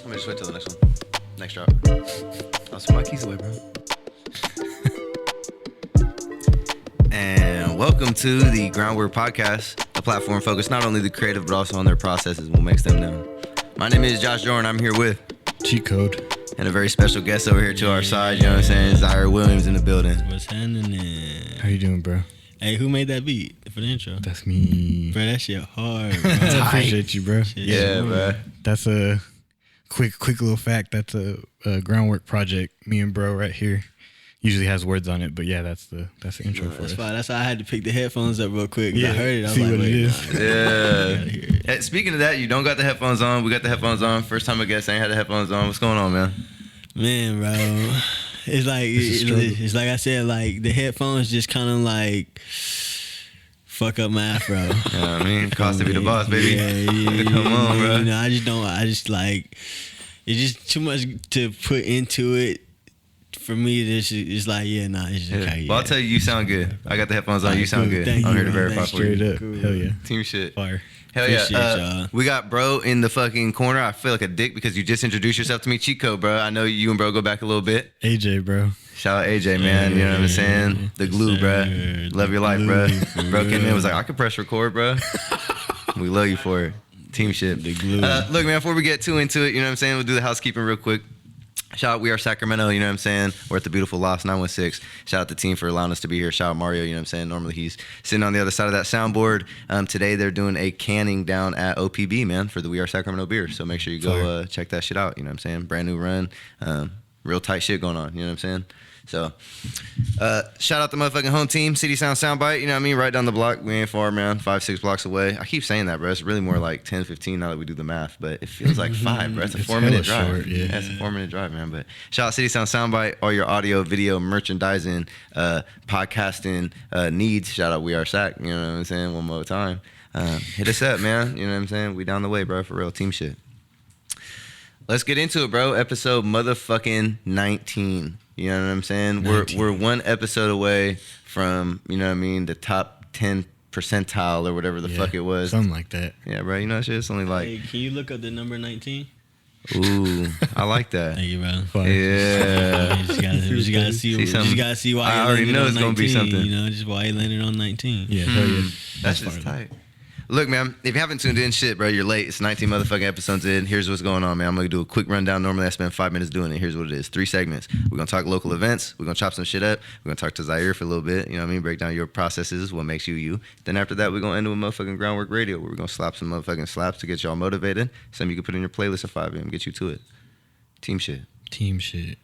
Let me just wait till the next one. Next drop. I'll put my keys away, bro. And welcome to the Groundwork Podcast, a platform focused not only the creative but also on their processes and what makes them known. My name is Josh Jordan. I'm here with Cheat Code and a very special guest over here to our side. You know what I'm saying? Zair Williams in the building. What's happening? How you doing, bro? Hey, who made that beat for the intro? That's me. Bro, that shit hard, bro. I appreciate you, bro. Yeah, bro. That's a quick little fact. That's a Groundwork project. Me and bro right here. Usually has words on it, but yeah, that's the intro for us. That's fine. That's why I had to pick the headphones up real quick. Yeah, I heard it. I was see like, what wait, it is. Yeah. Hey, speaking of that, you don't got the headphones on. We got the headphones on. First time a guest ain't had the headphones on. What's going on, man? Man, bro. It's like it's like I said, like the headphones just kind of like fuck up my afro. You know what I mean? Cost to be the boss, baby. Yeah. Come on, bro. You know, I just like it's just too much to put into it. For me, it's like, it's just okay. Well, I'll tell you, you sound good. I got the headphones on. You sound good. Thank I'm you, here to man. verify for Straight you. up. Cool. Hell yeah. Team shit. Fire. Hell Appreciate yeah. y'all. We got bro in the fucking corner. I feel like a dick because you just introduced yourself to me, Chico, bro. I know you and bro go back a little bit. AJ, bro. Shout out AJ, man. You know what I'm saying? The glue, bro. Love your life, bro. Bro came in was like, I could press record, bro. We love you for it. Team shit. The glue. Look, man, before we get too into it, you know what I'm saying? We'll do the housekeeping real quick. Shout out We Are Sacramento, you know what I'm saying? We're at the beautiful Lost 916. Shout out the team for allowing us to be here. Shout out Mario, you know what I'm saying? Normally he's sitting on the other side of that soundboard. Today they're doing a canning down at OPB, man, for the We Are Sacramento beer. So make sure you go check that shit out, you know what I'm saying? Brand new run. Real tight shit going on, you know what I'm saying? So, shout out the motherfucking home team, CitySound Soundbyte, you know what I mean? Right down the block. We ain't far, man. 5-6 blocks away. I keep saying that, bro. It's really more like 10, 15 now that we do the math, but it feels like 5, bro. It's a 4-minute drive. Short, yeah. It's a 4-minute drive, man. But shout out CitySound Soundbyte, all your audio, video, merchandising, podcasting needs. Shout out We Are Sac, you know what I'm saying? One more time. Hit us up, man. You know what I'm saying? We down the way, bro, for real. Team shit. Let's get into it, bro. Episode motherfucking 19. You know what I'm saying? 19. We're one episode away from, you know what I mean, the top 10 percentile or whatever the fuck it was. Something like that. Yeah, bro. You know that shit? It's only like... Hey, can you look up the number 19? Ooh, I like that. Thank you, bro. Fire. Yeah. You just gotta see why I you already landed know on it's gonna 19, be something. You know, just why you landed on 19. Yeah, hell yeah. That's just tight. Look, man, if you haven't tuned in, shit, bro, you're late. It's 19 motherfucking episodes in. Here's what's going on, man. I'm going to do a quick rundown. Normally, I spend 5 minutes doing it. Here's what it is. 3 segments. We're going to talk local events. We're going to chop some shit up. We're going to talk to Zair for a little bit. You know what I mean? Break down your processes, what makes you you. Then after that, we're going to end with motherfucking Groundwork Radio, where we're going to slap some motherfucking slaps to get y'all motivated. Something you can put in your playlist at 5 a.m. Get you to it. Team shit. Team shit.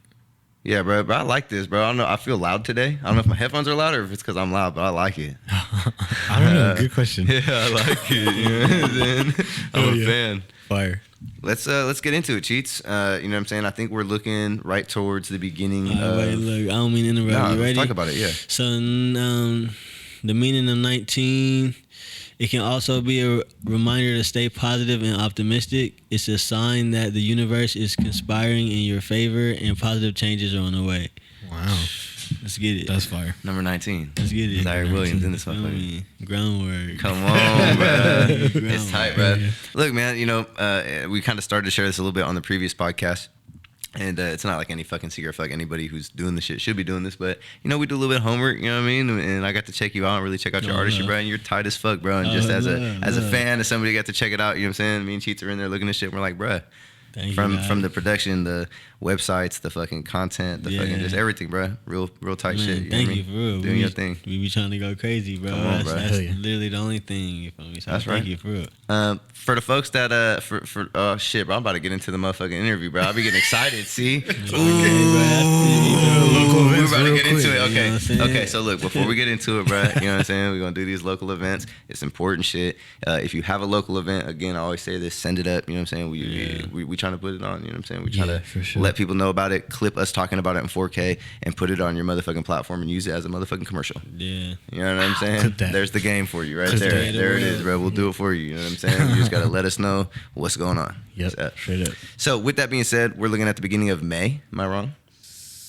Yeah, bro, but I like this, bro. I don't know. I feel loud today. I don't know if my headphones are loud or if it's because I'm loud, but I like it. I don't know. Good question. Yeah, I like it. You know what I'm saying? I'm a fan. Fire. Let's get into it, Cheats. You know what I'm saying? I think we're looking right towards the beginning Wait, look, I don't mean to interrupt. Nah, You ready? talk about it, yeah. So, the meaning of 19, it can also be a reminder to stay positive and optimistic. It's a sign that the universe is conspiring in your favor and positive changes are on the way. Wow. Let's get it. That's fire. Number 19. Let's get it. Zair Williams in this motherfucker. Groundwork. Come on, bro. It's Groundwork. tight, bro. Look, man, you know, we kind of started to share this a little bit on the previous podcast. And it's not like any fucking secret for like anybody who's doing this shit should be doing this, but you know we do a little bit of homework, you know what I mean? And I got to check you out and really check out your artistry, bro. And you're tight as fuck, bro. And just as a fan, as somebody got to check it out, you know what I'm saying? Me and Cheats are in there looking at shit. And we're like, bro, from the production, the websites, the fucking content, the fucking just everything, bro. Real tight shit. Thank you for real. Doing your thing. We be trying to go crazy, bro. Come on, bro. That's literally the only thing. You feel me? So That's thank right. you for real. For the folks that oh shit, bro, I'm about to get into the motherfucking interview, bro. I'll be getting excited. See, we're about to get into it. Okay, okay. So look, before we get into it, bro, you know what I'm saying? We're gonna do these local events. It's important shit. If you have a local event, again, I always say this: send it up. You know what I'm saying? We trying to put it on. You know what I'm saying? We trying to let people know about it. Clip us talking about it in 4K and put it on your motherfucking platform and use it as a motherfucking commercial. Yeah. You know what I'm saying? There's the game for you right there. There it is, bro. We'll do it for you. You know what I'm saying? You just gotta let us know what's going on. Yep. Straight up. So with that being said, we're looking at the beginning of May. Am I wrong?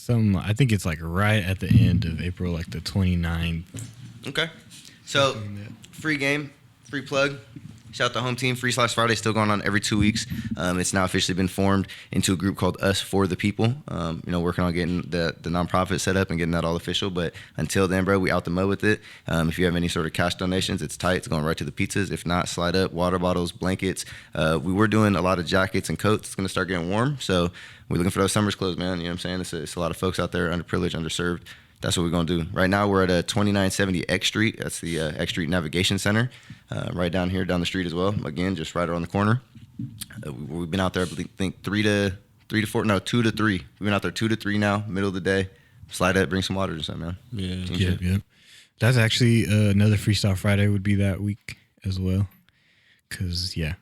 I think it's like right at the end of April, like the 29th. Okay. So free game, free plug. Shout out the home team. Free/Friday still going on every 2 weeks. It's now officially been formed into a group called Us for the People. Working on getting the nonprofit set up and getting that all official. But until then, bro, we out the mud with it. If you have any sort of cash donations, it's tight. It's going right to the pizzas. If not, slide up. Water bottles, blankets. We were doing a lot of jackets and coats. It's going to start getting warm. So we're looking for those summer's clothes, man. You know what I'm saying? It's a lot of folks out there, underprivileged, underserved. That's what we're going to do. Right now, we're at 2970 X Street. That's the X Street Navigation Center. Right down here, down the street as well. Again, just right around the corner. We've been out there, I think 2 to 3. We've been out there 2 to 3 now, middle of the day. Slide up, bring some water or something, man. Yeah. That's actually another Freestyle Friday would be that week as well. Because, yeah.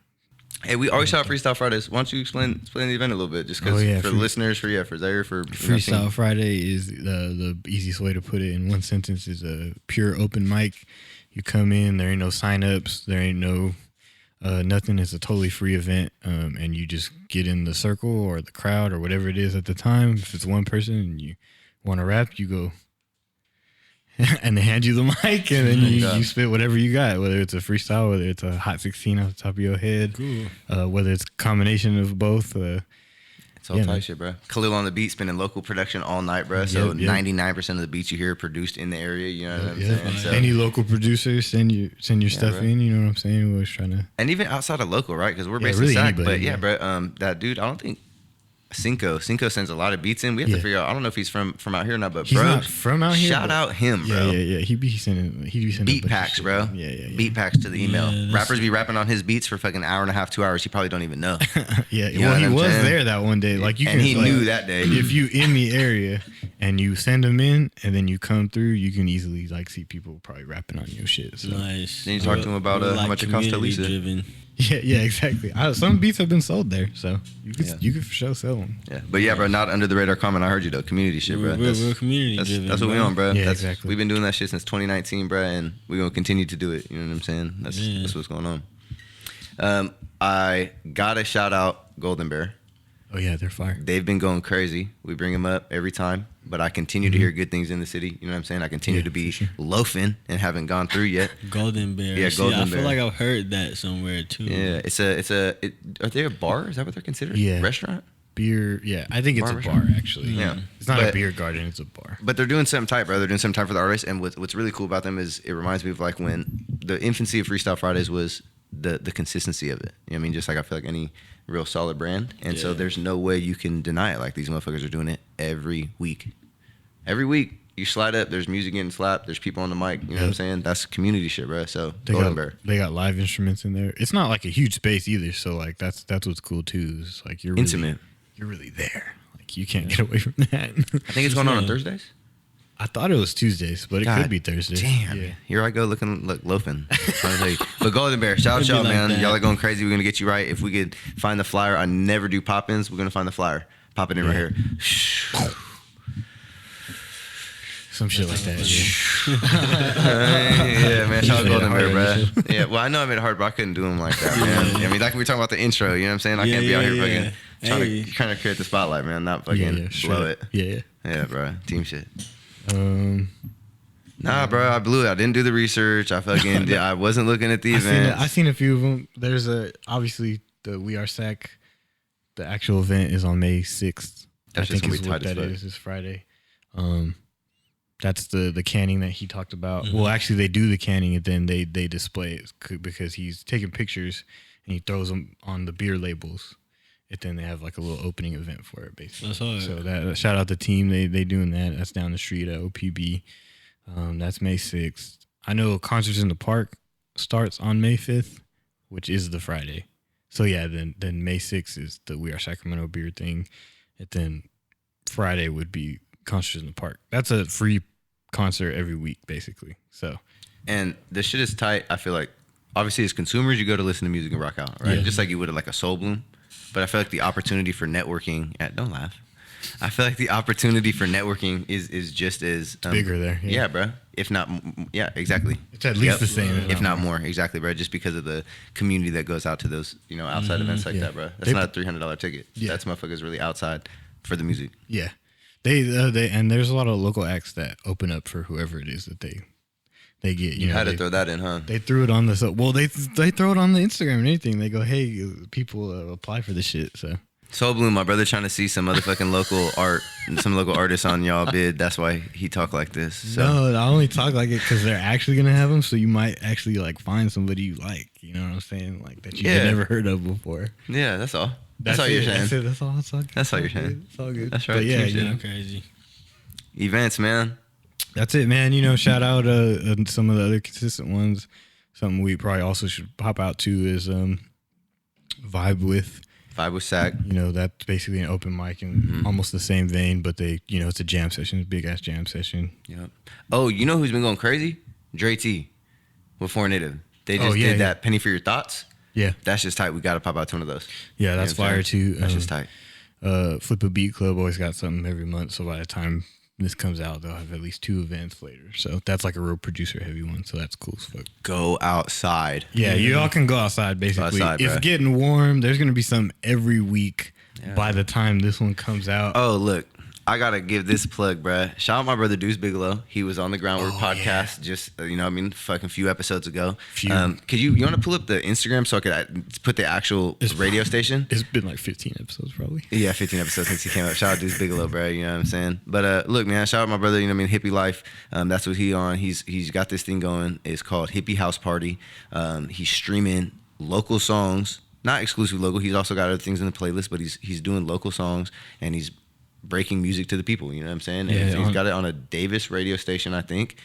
Hey, we always have Freestyle Fridays. Why don't you explain the event a little bit? Just because for the listeners, for Zair, for Freestyle Friday is the easiest way to put it in one sentence is a pure open mic. You come in, there ain't no sign-ups, there ain't no nothing. It's a totally free event, and you just get in the circle or the crowd or whatever it is at the time. If it's one person and you want to rap, you go. And they hand you the mic, and then you spit whatever you got, whether it's a freestyle, whether it's a hot 16 off the top of your head, whether it's a combination of both. It's all tight shit, bro. Khalil on the beat, spinning local production all night, bro. So 99% of the beats you hear are produced in the area. You know what I'm saying? So, any local producers, send your stuff in. You know what I'm saying? We're trying to, and even outside of local, right? Because we're based in Sac, but bro, that dude, I don't think. Cinco sends a lot of beats in. We have to figure out. I don't know if he's from out here or not, but he's bro, not from out here. Shout out him, bro. Yeah. He be sending beat packs, bro. Yeah. Beat packs to the email. Rappers be rapping on his beats for fucking hour and a half, 2 hours. He probably don't even know. Well, he was there that one day. Like he knew that day. If you in the area and you send them in, and then you come through, you can easily see people probably rapping on your shit. So. Nice. Then you talk to him about how much it costs to lease it. Yeah, exactly. Some beats have been sold there, so you could for sure sell them. Yeah, but bro, not under the radar comment. I heard you though. Community shit, bro. We're community driven. That's what we on, bro. Yeah, exactly. We've been doing that shit since 2019, bro, and we're gonna continue to do it. You know what I'm saying? That's what's going on. I gotta shout out Golden Bear. Oh yeah, they're fire. They've been going crazy. We bring them up every time, but I continue to hear good things in the city. You know what I'm saying? I continue to be loafing and haven't gone through yet. Golden Bear. Yeah, Golden Bear. I feel like I've heard that somewhere too. Yeah, are they a bar? Is that what they're considered? Yeah. Restaurant? Beer. Yeah, I think it's a bar actually. Yeah, it's not a beer garden. It's a bar. But they're doing something tight, bro. They're doing something tight for the artists. And what's really cool about them is it reminds me of like when the infancy of Freestyle Fridays was the consistency of it. You know what I mean? Just like I feel like any real solid brand. And so there's no way you can deny it. Like these motherfuckers are doing it every week. Every week you slide up, there's music getting slapped, there's people on the mic. You know what I'm saying? That's community shit, bro. So they got live instruments in there. It's not like a huge space either. So like that's what's cool too. It's like you're intimate. You're really there. Like you can't get away from that. I think it's going on Thursdays. I thought it was Tuesdays, but it could be Thursdays. Damn. Yeah. Here I go loafing. But Golden Bear, shout out y'all, man. Y'all are going crazy. We're going to get you right. If we could find the flyer, I never do pop-ins. We're going to find the flyer. Pop it in right here. Some shit like that. Yeah, man. Shout out Golden Bear, bro. Yeah, well, I know I made it hard, but I couldn't do them like that, man. I mean, like we were talking about the intro, you know what I'm saying? I can't be out here fucking trying to create the spotlight, man. Not fucking blow it. Yeah, bro. Team shit. Nah, bro, I blew it. I didn't do the research. I wasn't looking at the event. I seen a few of them. There's obviously the We Are Sac. The actual event is on May 6th. That's just gonna be tight as fuck. Is Friday. That's the canning that he talked about. Mm-hmm. Well, actually, they do the canning and then they display it because he's taking pictures and he throws them on the beer labels. And then they have like a little opening event for it, basically. That's hard. So shout out the team. They doing that. That's down the street at OPB. That's May 6th. I know Concerts in the Park starts on May 5th, which is the Friday. So yeah, then May 6th is the We Are Sacramento beer thing. And then Friday would be Concerts in the Park. That's a free concert every week, basically. So, and the shit is tight. I feel like obviously as consumers, you go to listen to music and rock out, right? Yeah. Just like you would at like a Soul Bloom. But I feel like the opportunity for networking. Don't laugh. I feel like the opportunity for networking is just as bigger there. Yeah, bro. If not, exactly. It's at least the same, if not more. Exactly, bro. Just because of the community that goes out to those, outside events like that, bro. That's not a $300 ticket. Yeah. That's motherfuckers really outside for the music. Yeah, they and there's a lot of local acts that open up for whoever it is that they get You had to throw that in, huh? They threw it on the they throw it on the Instagram and anything. They go, hey, people apply for this shit. So Bloom, my brother trying to see some motherfucking local art, some local artists on y'all bid. That's why he talk like this. So. No, I only talk like it because they're actually gonna have them. So you might actually like find somebody you like. You know what I'm saying? Like that you've never heard of before. Yeah, that's all. That's all you're saying. That's all. That's all you're saying. It's all good. That's right. But yeah, you know, crazy events, man. That's it, man. You know, shout out some of the other consistent ones. Something we probably also should pop out to is Vibe with Sac. You know, that's basically an open mic in almost the same vein, but it's a jam session, big ass jam session. Yep. Oh, you know who's been going crazy? Dre T with Foreign Native. They just did that Penny for Your Thoughts. Yeah. That's just tight. We got to pop out to one of those. Yeah, that's fire too. That's just tight. Flip a Beat Club always got something every month. So by the time this comes out, they'll have at least 2 events later. So that's like a real producer heavy one. So that's cool as fuck. Go outside. Yeah, you all can go outside basically. It's getting warm. There's going to be some every week by the time this one comes out. Oh, look. I got to give this plug, bruh. Shout out my brother Deuce Bigelow. He was on the Groundwork podcast just, fucking few episodes ago. Could you want to pull up the Instagram so I could put the actual radio station? It's been like 15 episodes probably. Yeah, 15 episodes since he came out. Shout out Deuce Bigelow, bruh. You know what I'm saying? But look, man, shout out my brother, Hippie Life. That's what he on. He's got this thing going. It's called Hippie House Party. He's streaming local songs, not exclusive local. He's also got other things in the playlist, but he's doing local songs and he's breaking music to the people, you know what I'm saying? Yeah, he's got it on a Davis radio station, I think.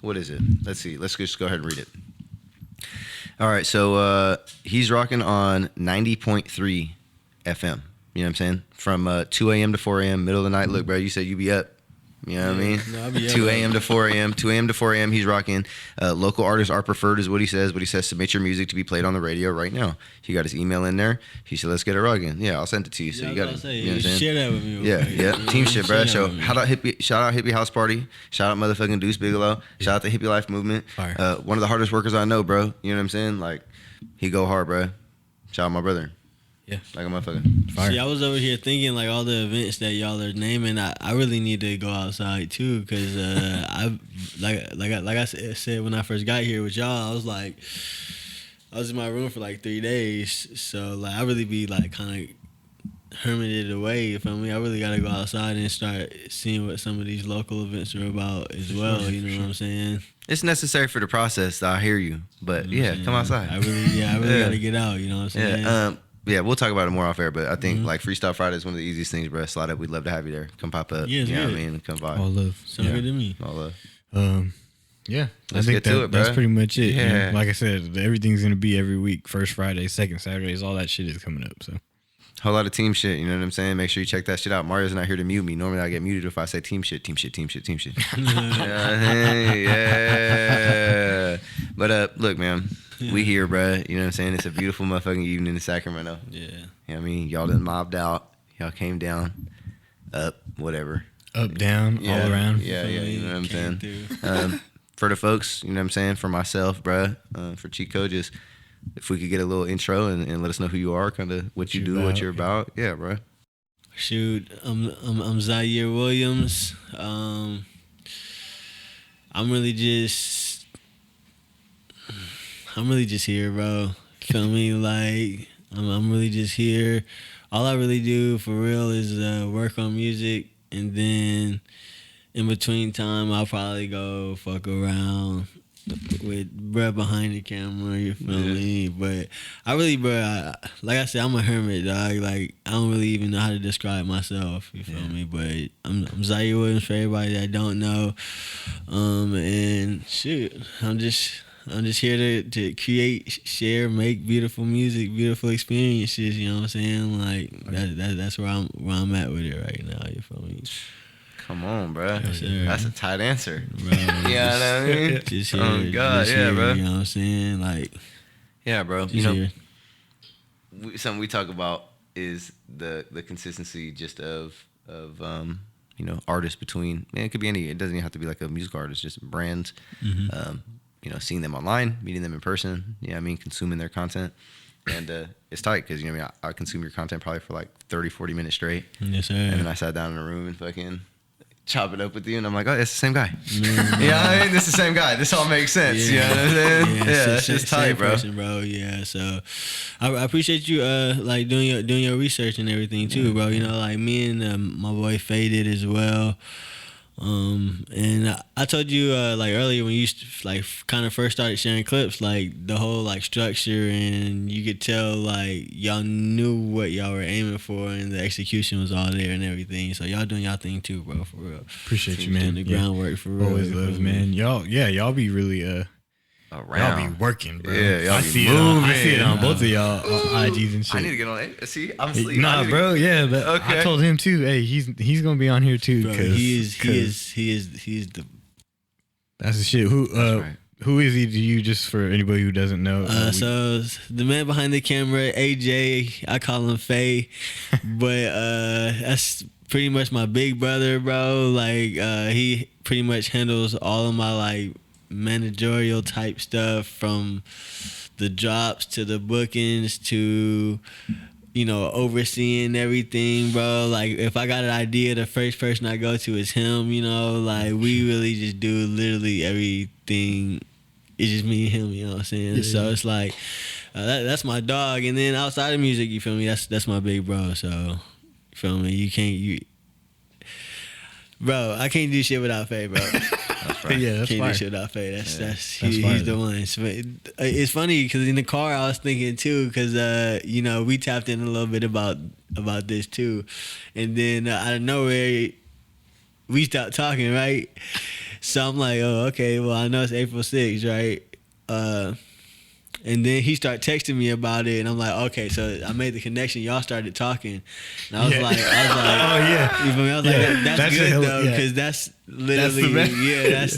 What is it? Let's see. Let's just go ahead and read it. All right, so he's rocking on 90.3 FM. You know what I'm saying? From 2 a.m. to 4 a.m., middle of the night. Look, bro, you said you be up. You know what I mean? No, I'll be 2 a.m. to 4 a.m. 2 a.m. to 4 a.m. He's rocking. Local artists are preferred is what he says. But he says submit your music to be played on the radio right now. He got his email in there. He said let's get it rocking. Yeah, I'll send it to you. So you got it. You know what I'm saying? Share that with me. Yeah. Team shit, bro. So shout out Hippie House Party. Shout out motherfucking Deuce Bigelow. Shout out the Hippie Life Movement. One of the hardest workers I know, bro. You know what I'm saying? Like he go hard, bro. Shout out my brother. Yeah, like a motherfucker. Fire. See, I was over here thinking like all the events that y'all are naming. I really need to go outside too, cause I like I said when I first got here with y'all, I was in my room for like 3 days. So like I really be like kind of hermited away. You feel me? I really gotta go outside and start seeing what some of these local events are about as well. You know what I'm saying? It's necessary for the process. I hear you, but come outside. I really gotta get out. You know what I'm saying? Yeah, we'll talk about it more off air, but I think like Freestyle Friday is one of the easiest things, bro. Slide up. We'd love to have you there. Come pop up. Yeah, you know what I mean? Come by. All love. Sounds good to me. All love. Yeah. Let's get to it, bro. That's pretty much it. Yeah. You know? Like I said, everything's going to be every week. First Friday, second Saturdays, all that shit is coming up. So whole lot of team shit, you know what I'm saying? Make sure you check that shit out. Mario's not here to mute me. Normally I get muted if I say team shit. Yeah. But look, man, we here, bro. You know what I'm saying? It's a beautiful motherfucking evening in Sacramento. Yeah. You know what I mean? Y'all done mobbed out. Y'all came down, up, whatever. Up, down, all around. Yeah, you know what I'm saying? For the folks, you know what I'm saying? For myself, bro, for Chico, just if we could get a little intro and let us know who you are, kind of what you do, what you're about. Yeah, bro. Shoot, I'm Zair Williams. I'm really just here, bro. Feel me? Like I'm really just here. All I really do for real is work on music, and then in between time, I'll probably go fuck around with bruh behind the camera, you feel me? But I really, like I said, I'm a hermit, dog. Like, I don't really even know how to describe myself, you feel me? But I'm Zair Williams for everybody that don't know. And shoot, I'm just here to create, share, make beautiful music, beautiful experiences, you know what I'm saying? Like, that's where I'm at with it right now, you feel me? Come on, bro. Yes, that's a tight answer. Bro, you know what I mean? Just here, oh, God, here, bro. You know what I'm saying? Like, yeah, bro. Here. Something we talk about is the consistency just of artists between, man, it could be any, it doesn't even have to be like a music artist, just brands, seeing them online, meeting them in person, you know what I mean, consuming their content. And it's tight because, you know what I mean, I consume your content probably for like 30, 40 minutes straight. Yes, sir. And then I sat down in a room and fucking chop it up with you, and I'm like, oh, it's the same guy. Yeah, I mean, it's the same guy. This all makes sense. You know what I'm saying? Yeah, it's just tight, bro. Person, bro. Yeah, so I appreciate you like doing your research and everything too, bro. You know, like me and my boy Faded as well. And I told you like earlier when you like kind of first started sharing clips, like the whole like structure, and you could tell like y'all knew what y'all were aiming for, and the execution was all there and everything. So y'all doing y'all thing too, bro, for real. Appreciate you, man. Doing the groundwork for real. Always love, man. Y'all be really around. Y'all be working, bro. Yeah, y'all I be see moving. I see it on both of y'all IGs and shit. I need to get on it. See, I'm asleep. Nah, bro. Yeah, but Okay. I told him too. Hey, he's gonna be on here too. Bro, he is the That's the shit. Who is he to you? Just for anybody who doesn't know. so the man behind the camera, AJ, I call him Faye, but that's pretty much my big brother, bro. Like he pretty much handles all of my like managerial type stuff, from the drops to the bookings to, you know, overseeing everything, bro. Like if I got an idea, the first person I go to is him. You know, like we really just do literally everything. It's just me and him, you know what I'm saying? Yeah. So it's like that's my dog. And then outside of music, you feel me? That's my big bro. So you feel me? Bro, I can't do shit without Faye, bro. That's right. Yeah, that's can't fire. do shit without Faye. Fire, He's the one. It's funny because in the car I was thinking too, because you know, we tapped in a little bit about this too, and then out of nowhere we stopped talking, right? So I'm like, oh, okay, well I know it's April 6th, right? And then he started texting me about it, and I'm like, okay, so I made the connection. Y'all started talking, and I was like, oh yeah. You feel me? I was like, that's good though, yeah. because that's literally,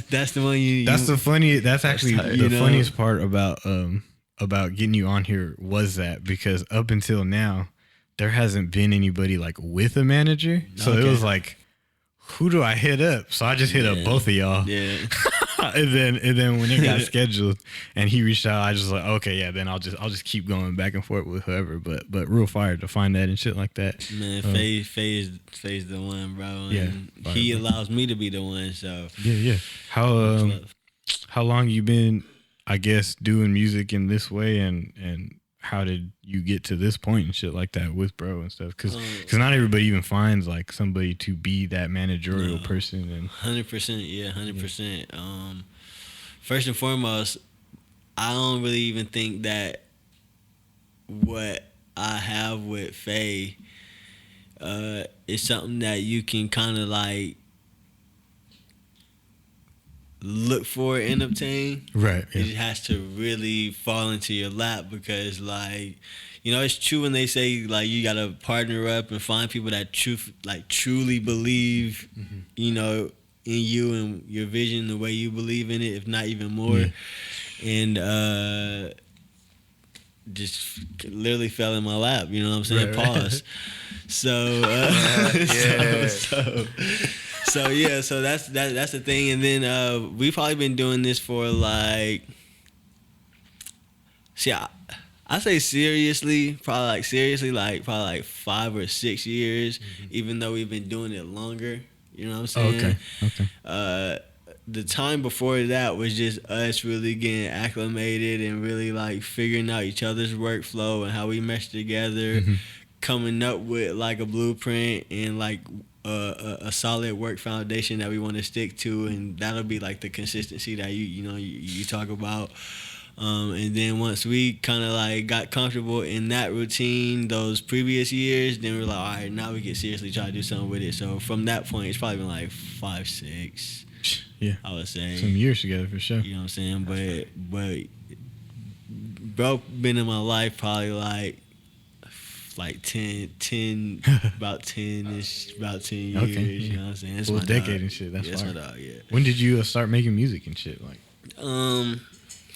that's the one you. That's the funny. That's actually the know? funniest part about getting you on here was that, because up until now, there hasn't been anybody like with a manager. So it was like, who do I hit up? So I just hit up both of y'all. Yeah. and then when it got scheduled and he reached out, I just like, okay, yeah, then I'll just keep going back and forth with whoever. But real fire to find that and shit like that. Man, Faye's the one, bro. And Yeah, he allows me to be the one. So yeah. How long you been, I guess, doing music in this way, and how did you get to this point and shit like that with bro and stuff? Because not everybody even finds like somebody to be that managerial person. And 100%, yeah, 100%. First and foremost, I don't really even think that what I have with Faye is something that you can kind of like look for and obtain. Right. Yeah. It has to really fall into your lap, because like, you know, it's true when they say like you gotta partner up and find people that truly believe, you know, in you and your vision the way you believe in it, if not even more. And just literally fell in my lap, you know what I'm saying? Right. Pause. So So yeah, so that's the thing. And then we've probably been doing this for like, I say seriously, probably like 5 or 6 years, even though we've been doing it longer. You know what I'm saying? Okay. The time before that was just us really getting acclimated and really like figuring out each other's workflow and how we mesh together, coming up with like a blueprint and like a solid work foundation that we want to stick to, and that'll be like the consistency that you talk about. And then once we kind of like got comfortable in that routine those previous years, then we're like, all right, now we can seriously try to do something with it. So from that point, it's probably been like 5, 6. Yeah, I would say some years together for sure. You know what I'm saying? But bro been in my life probably like 10 about 10-ish, about 10 years. Okay, yeah. You know what I'm saying? That's a my decade dog. and shit. That's my fire. dog. Yeah. When did you start making music and shit? Like,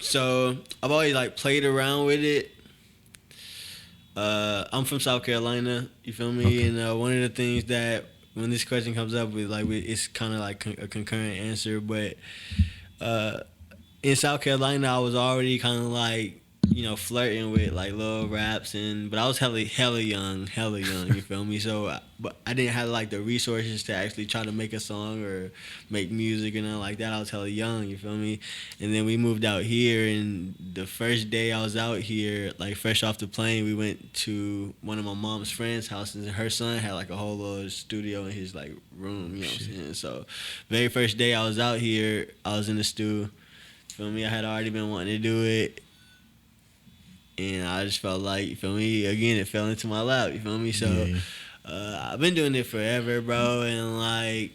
so I've always like played around with it. I'm from South Carolina. You feel me? Okay. And one of the things that when this question comes up with like it's kind of like a concurrent answer, but in South Carolina I was already kind of like flirting with like little raps but I was hella young, you feel me? So, but I didn't have like the resources to actually try to make a song or make music and nothing like that. I was hella young, you feel me? And then we moved out here, and the first day I was out here, like fresh off the plane, we went to one of my mom's friend's houses, and her son had like a whole little studio in his like room, you know what I'm saying? So, very first day I was out here, I was in the stew. Feel me? I had already been wanting to do it, and I just felt like, you feel me? Again, it fell into my lap. You feel me? So I've been doing it forever, bro, and like,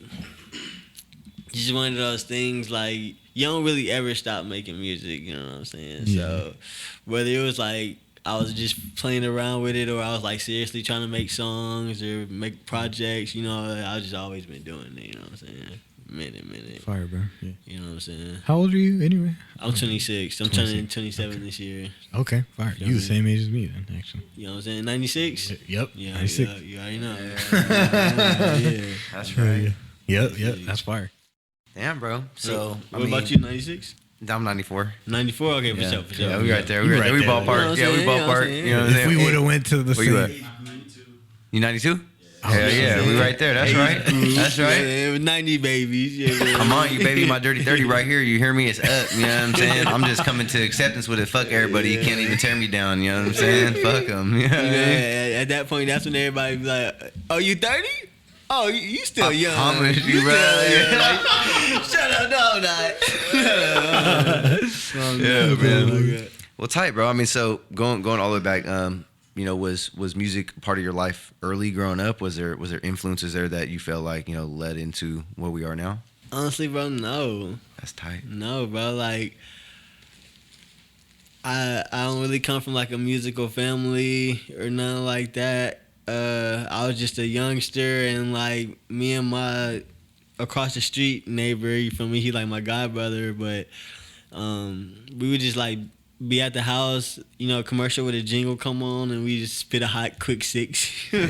just one of those things. Like, you don't really ever stop making music. You know what I'm saying? Yeah. So whether it was like I was just playing around with it, or I was like seriously trying to make songs or make projects, I just always been doing it. You know what I'm saying? Minute. Fire, bro. Yeah. You know what I'm saying? How old are you anyway? I'm 26. I'm turning 27 this year. Okay, fire. You the same age as me then, actually. You know what I'm saying? 96? Yep. Yeah, 96. you already know. Yeah. That's right. Yep. That's fire. Damn, bro. So, what about you, 96? I'm 94. 94? Okay, for sure. Yeah, we right there. We ballpark. You know what I'm We ballpark. saying? You know what I'm saying? If we would have went to the Where you at? same. You 92? Oh, yeah, we right there. That's right. That's right. Yeah, 90 babies. Yeah. Come on, you baby, my dirty 30 right here. You hear me? It's up. You know what I'm saying? I'm just coming to acceptance with it. Fuck everybody. You can't even tear me down. You know what I'm saying? Fuck them. You know what I mean? At that point, that's when everybody be like, "Oh, you 30? Oh, you still young." I promise you, bro. Shut up, no, I'm not. Yeah, man. Well, tight, bro. I mean, so going all the way back, was music part of your life early growing up? Was there influences there that you felt like, led into where we are now? Honestly, bro, no. That's tight. No, bro. Like, I don't really come from like a musical family or nothing like that. I was just a youngster, and like me and my across the street neighbor, you feel me? He like my god brother, but we would just like be at the house, commercial with a jingle come on, and we just spit a hot quick 6. Yeah.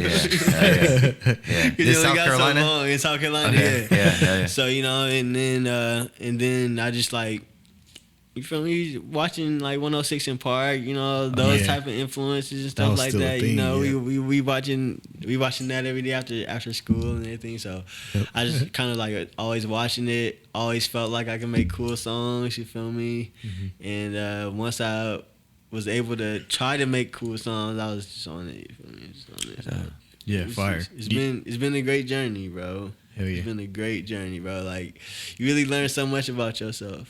In South Carolina? In South Carolina, Okay. Yeah. So, and then I just like, you feel me, watching like 106 in Park, those type of influences and stuff like that. We watching that every day after school and everything. So I just kind of like always watching it. Always felt like I could make cool songs. You feel me? Mm-hmm. And once I was able to try to make cool songs, I was just on it. You feel me? Just on it. So fire. It's been a great journey, bro. Hell yeah. It's been a great journey, bro. Like, you really learn so much about yourself.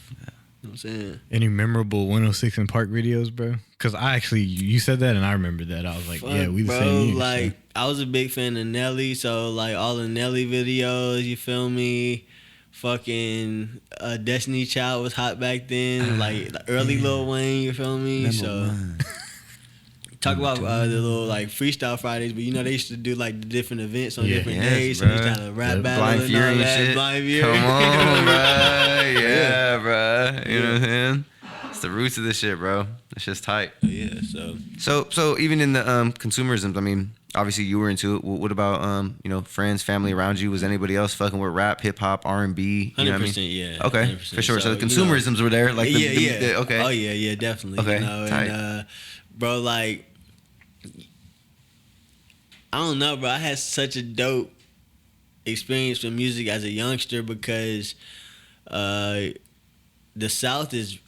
You know what I'm saying? Any memorable 106 in Park videos, bro? Because you said that and I remembered that. I was like, we the same year. Like, so. I was a big fan of Nelly, so like all the Nelly videos, you feel me? Fucking Destiny Child was hot back then, like the early Lil Wayne, you feel me? Talk about the little like freestyle Fridays, but they used to do like the different events on different days. Bro. So they used to have a rap battle Blind and Fury all and that. shit. Blind Fury. Come on, bro. Yeah, bro. You know what I'm saying? It's the roots of this shit, bro. It's just tight. Yeah. So even in the consumerism, I mean, obviously you were into it. What about friends, family around you? Was anybody else fucking with rap, hip hop, R&B? 100%, You know what I mean? yeah. Okay, 100%. for sure. So the consumerisms were there, like okay. Oh yeah, definitely. Okay, tight. And bro, like, I don't know, bro. I had such a dope experience with music as a youngster because the South is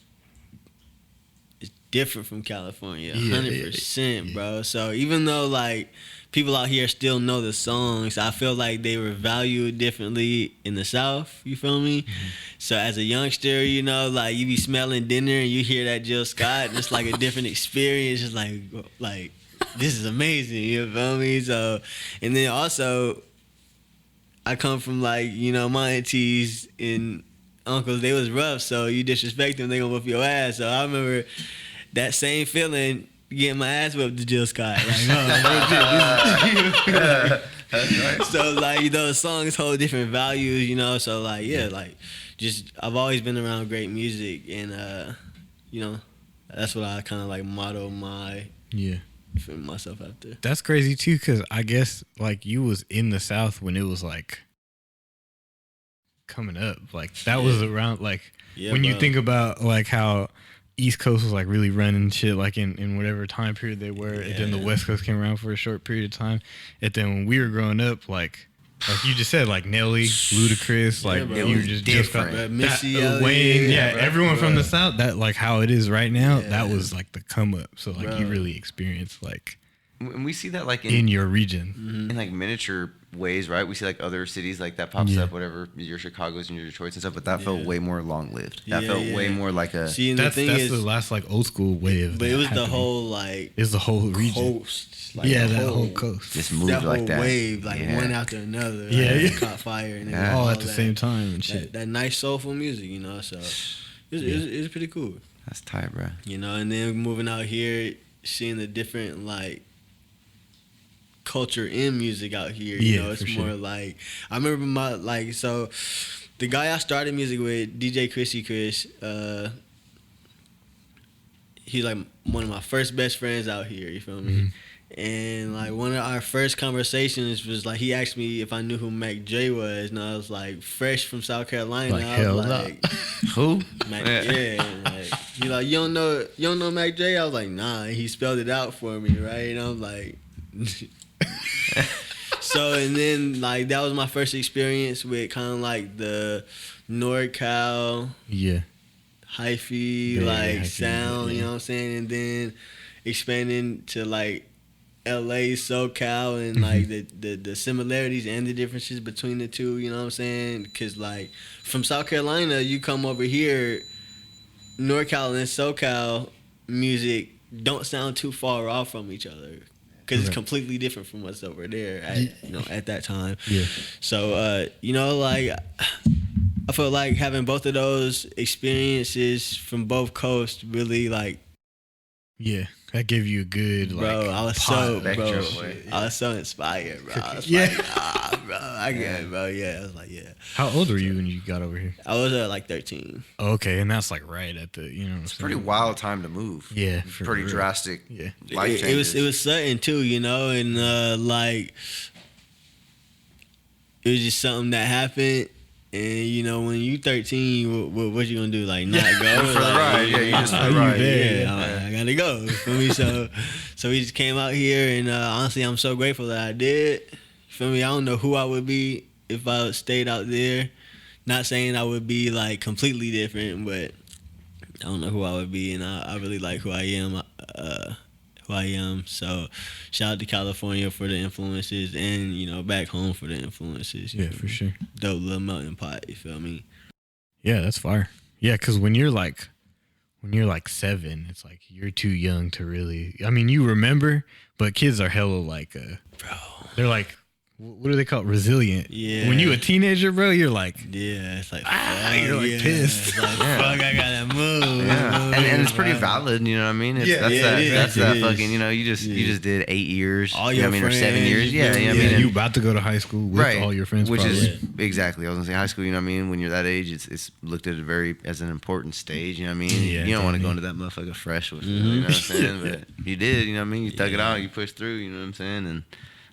different from California, 100%, bro. So even though like people out here still know the songs, I feel like they were valued differently in the South. You feel me? Mm-hmm. So as a youngster, like you be smelling dinner and you hear that Jill Scott, it's like a different experience. Just like this is amazing. You feel me? So, and then also, I come from like my aunties and uncles. They was rough, so you disrespect them, they gonna whoop your ass. So I remember that same feeling, getting my ass whipped to Jill Scott. Like, that's right. So like the songs hold different values, So like just I've always been around great music, and that's what I kind of like motto for myself after. That's crazy too, because I guess like you was in the South when it was like coming up, like that was around like when you think about like how East Coast was like really running shit like in whatever time period they were, and then the West Coast came around for a short period of time. And then when we were growing up, like you just said, like Nelly, Ludacris, like bro, you were just got Missy Wayne, Elliott, everyone from the South. That like how it is right now. Yeah. That was like the come up. So like Bro. you really experienced like And we see that like in your region. in like miniature ways, right? We see like other cities like that pops up, whatever your Chicago's and your Detroit's and stuff, but that felt way more long lived. That felt way more like a. See, and That's the thing is, the last like old school way of. but it was happening. the whole like. It's the whole region. Coast. Like that whole coast. Just moved that like whole that. wave, like one after another. Yeah, like, yeah. caught fire and all at the same time and shit. That nice soulful music, you know. So it's pretty cool, That's tight, bro. you know. And then moving out here, seeing the different like culture in music out here. You know, it's more like I remember so the guy I started music with, DJ Chrissy Chris. He's like one of my first best friends out here. You feel me? And like one of our first conversations was like he asked me if I knew who Mac J was, and I was like fresh from South Carolina. Like, I was hell like, Who? Mac, yeah. Like, he like you don't know Mac J? I was like, nah. And he spelled it out for me, right? And I'm like, so and then like that was my first experience with kind of like the NorCal, hyphy, like sound, you know what I'm saying, and then expanding to like LA, SoCal, and like the similarities and the differences between the two, you know what I'm saying? Because like from South Carolina, you come over here, NorCal and SoCal music don't sound too far off from each other because it's completely different from what's over there at that time. Yeah. So you know, like I feel like having both of those experiences from both coasts really like. Yeah, that gave you a good like. Bro, I was so inspired, bro. I was like, bro, I get it, bro. Yeah, I was like, yeah. How old were you when you got over here? I was like 13. Okay, and that's like right at the It's a pretty wild time to move. Yeah, pretty real. drastic. Yeah, life changes. It was sudden too, you know, and like it was just something that happened. And you know, when you 13, what you gonna do? Like not go for the ride? Yeah, you just for the ride. Yeah, I gotta go. You feel me? So we just came out here, and honestly, I'm so grateful that I did. You feel me? I don't know who I would be if I stayed out there. Not saying I would be like completely different, but I don't know who I would be, and I really like who I am. So shout out to California for the influences, and you know, back home for the influences. Yeah, for sure. Dope little melting pot, you feel me? Yeah, that's fire. Yeah, because when you're like 7, it's like you're too young to really. I mean, you remember, but kids are hella like, bro. They're like, what do they call it? Resilient. Yeah. When you a teenager, bro, you're like, it's like, you're like pissed. It's like, fuck, I gotta move. Yeah, and it's pretty valid, you know what I mean? That's that fucking, you know, you just did 8 years, all you know your what I mean, or friends, 7 years, you know what I mean? You about to go to high school with all your friends, which probably. is exactly. I was gonna say high school, you know what I mean? When you're that age, it's looked at as an important stage, you know what I mean? Yeah, you don't want to go into that motherfucker fresh with, you know what I'm saying? But you did, you know what I mean? You thug it out, you pushed through, you know what I'm saying? And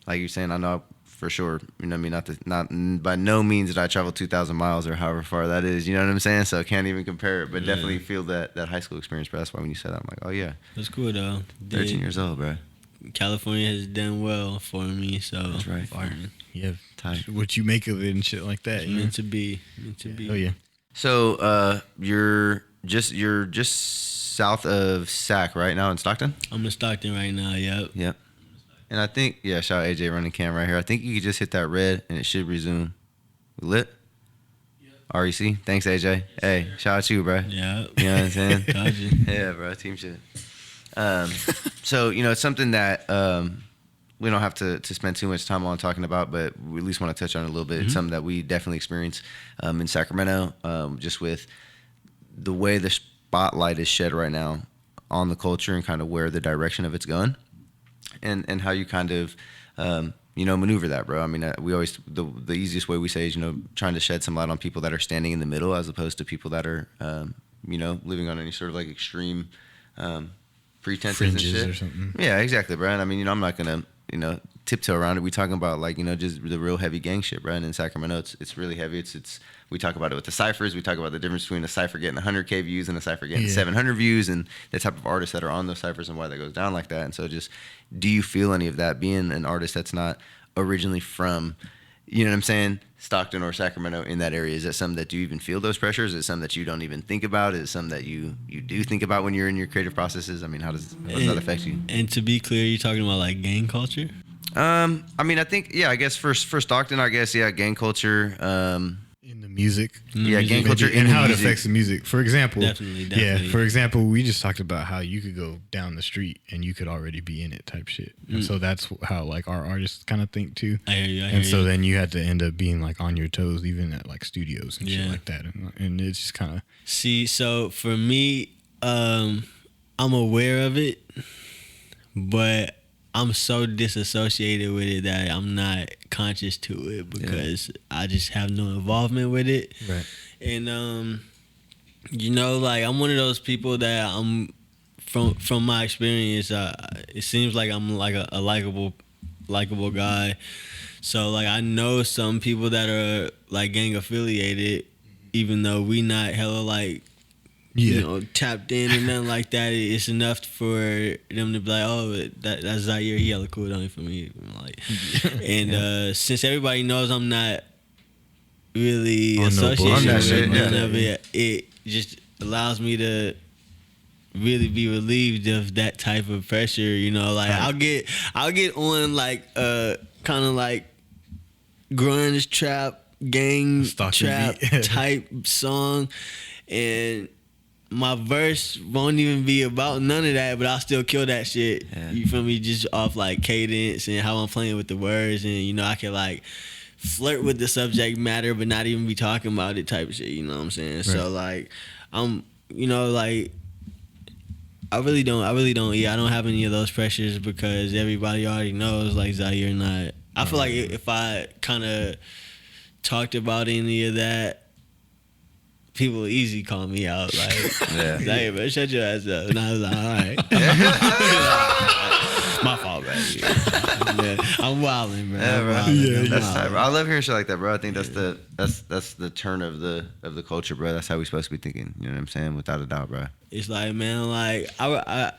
like you're saying, I know. For sure, you know what I mean. Not by no means did I travel 2,000 miles or however far that is. You know what I'm saying. So I can't even compare it, but definitely feel that high school experience. Bro, that's why when you said that, I'm like, oh yeah, that's cool though. 13 years old, bro. California has done well for me, so that's right. Yeah, tight. What you make of it and shit like that. Meant to be. Oh yeah. So you're just south of Sac right now in Stockton. I'm in Stockton right now. Yep. And I think, shout out AJ running cam right here. I think you could just hit that red and it should resume. We lit? Yep. REC. Thanks, AJ. Hey, shout out to you, bro. Yeah. You know what I'm saying? Got you. Yeah, bro. Team shit. So, you know, it's something that we don't have to spend too much time on talking about, but we at least want to touch on it a little bit. It's something that we definitely experience in Sacramento, just with the way the spotlight is shed right now on the culture and kind of where the direction of it's going. And how you kind of, maneuver that, bro. I mean, we always, the easiest way we say is, trying to shed some light on people that are standing in the middle as opposed to people that are, living on any sort of like extreme pretenses fringes and shit. Or something. Yeah, exactly, bro. And I mean, I'm not going to, tiptoe around it. We talking about like, just the real heavy gang shit, right? And in Sacramento, it's really heavy. It's we talk about it with the ciphers. We talk about the difference between a cipher getting 100K views and a cipher getting 700 views, and the type of artists that are on those ciphers and why that goes down like that. And so just, do you feel any of that being an artist that's not originally from, you know what I'm saying, Stockton or Sacramento, in that area? Is that something that you even feel those pressures? Is it something that you don't even think about? Is it something that you do think about when you're in your creative processes? I mean, how does that affect you? And to be clear, you're talking about like gang culture? I mean, I think, I guess for Stockton, gang culture. In the music. Gang culture and how it affects the music. For example, definitely. Yeah, for example, we just talked about how you could go down the street and you could already be in it type shit. And so that's how like our artists kind of think too. I hear you. And so then you had to end up being like on your toes even at like studios and shit like that. And it's just kind of... See, so for me, I'm aware of it, but I'm so disassociated with it that I'm not conscious to it because I just have no involvement with it. Right. And like I'm one of those people that I'm from my experience. It seems like I'm like a likable guy. So like I know some people that are like gang affiliated, even though we not hella like. Tapped in and nothing like that. It's enough for them to be like, oh, that's Zair. He hella cool, don't he, for me? Like, and since everybody knows I'm not really associated with none of it, it just allows me to really be relieved of that type of pressure. Like I'll get on like kind of like grunge trap, gang trap type song, and my verse won't even be about none of that, but I'll still kill that shit. Yeah. You feel me? Just off like cadence and how I'm playing with the words, and I can like flirt with the subject matter, but not even be talking about it type of shit. You know what I'm saying? Right. So like, I'm, like, I really don't. Yeah, I don't have any of those pressures because everybody already knows like Zair not. I feel like if I kind of talked about any of that, people will easy call me out like, Zair, man, shut your ass up. And I was like, all right. My fault, baby. I'm wilding, bro. Yeah, bro. That's tight, bro. I love hearing shit like that, bro. I think that's the turn of the culture, bro. That's how we supposed to be thinking. You know what I'm saying? Without a doubt, bro. It's like, man, like I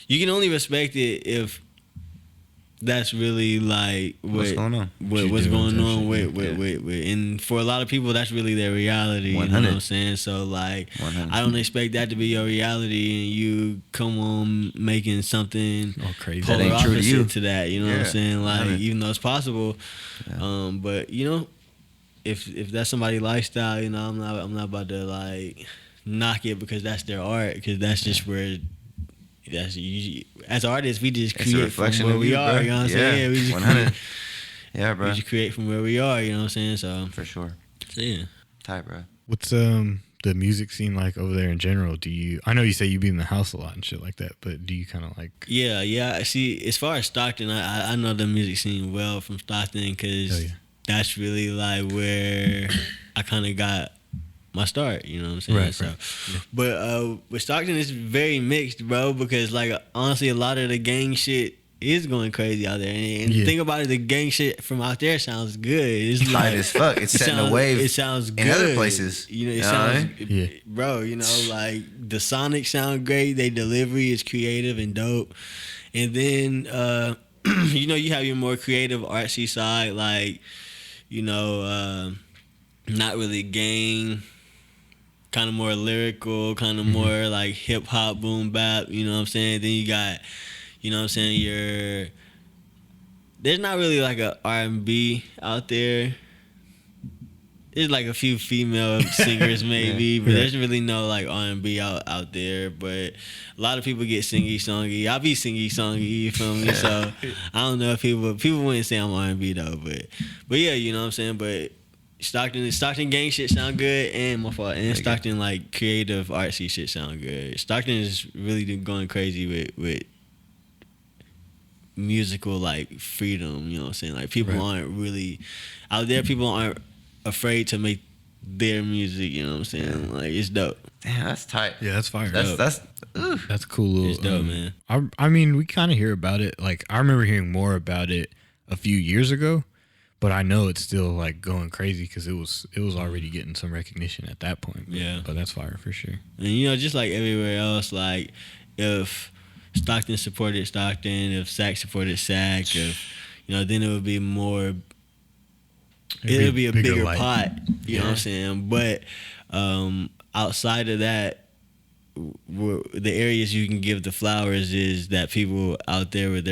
you can only respect it if that's really like what's going on. What's going on with and for a lot of people that's really their reality. 100. You know what I'm saying? So like 100. I don't expect that to be your reality and you come on making something crazy polar that ain't true to you to that, you know what I'm saying? Like 100. Even though it's possible. But if that's somebody's lifestyle, I'm not about to like knock it because that's their art, because that's just where that's usually, as artists, we just create from where we are. Bro. You know what I'm saying? Yeah, we just 100. Yeah, bro. We just create from where we are. You know what I'm saying? So for sure. So yeah. Tight, bro. What's the music scene like over there in general? I know you say you be in the house a lot and shit like that, but do you kind of like? Yeah. See, as far as Stockton, I know the music scene well from Stockton because that's really like where I kind of got my start, you know what I'm saying? Right, so, right. Yeah. But with Stockton, it's very mixed, bro, because like honestly, a lot of the gang shit is going crazy out there. And think about it, the gang shit from out there sounds good. It's like as fuck. It's setting a wave. It sounds good in other places. It sounds, bro. Like the sonics sound great. Their delivery is creative and dope. And then you have your more creative artsy side, like not really gang. Kind of more lyrical, kind of more like hip hop, boom bap, you know what I'm saying? Then you got, you know what I'm saying, there's not really like a R&B out there. There's like a few female singers maybe, but there's really no like R&B out there. But a lot of people get singy-songy. I be singy-songy, you feel me? So I don't know if people wouldn't say I'm R&B though, but yeah, you know what I'm saying? But Stockton gang shit sound good, and my fault. And Stockton like creative artsy shit sound good. Stockton is really going crazy with musical like freedom. You know what I'm saying? Like people aren't really out there. People aren't afraid to make their music. You know what I'm saying? Like it's dope. Damn, that's tight. Yeah, that's fire. That's cool. It's dope, man. I mean, we kind of hear about it. Like I remember hearing more about it a few years ago, but I know it's still like going crazy because it was already getting some recognition at that point. But that's fire for sure. And you know, just like everywhere else, like if Stockton supported Stockton, if Sac supported Sac, if you know, then it would be more. It'll be a bigger pot. You know what I'm saying? But outside of that, the areas you can give the flowers is that people out there with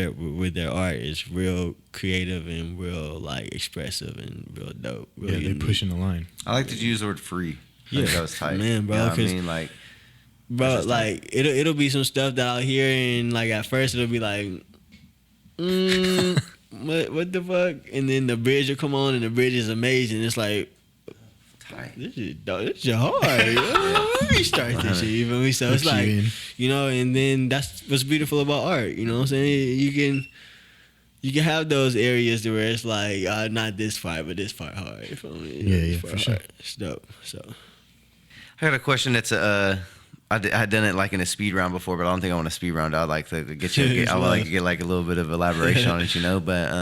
their art is real creative and real like expressive and real dope. Real they're pushing the line. I like to use the word free. Yeah, that was tight, man, bro. You know what I mean, like, bro, like it'll be some stuff that I'll hear and like at first it'll be like, what the fuck, and then the bridge will come on and the bridge is amazing. It's like. This is hard. Let me start this shit. You feel me? So it's like, you know, and then that's what's beautiful about art. You know what I'm saying? You can have those areas where it's like not this part, but this part hard. You feel me? Yeah, for sure. It's dope. So I got a question that's I had done it like in a speed round before, but I don't think I want a speed round. I'd like to get I would like to get like a little bit of elaboration on it, you know. But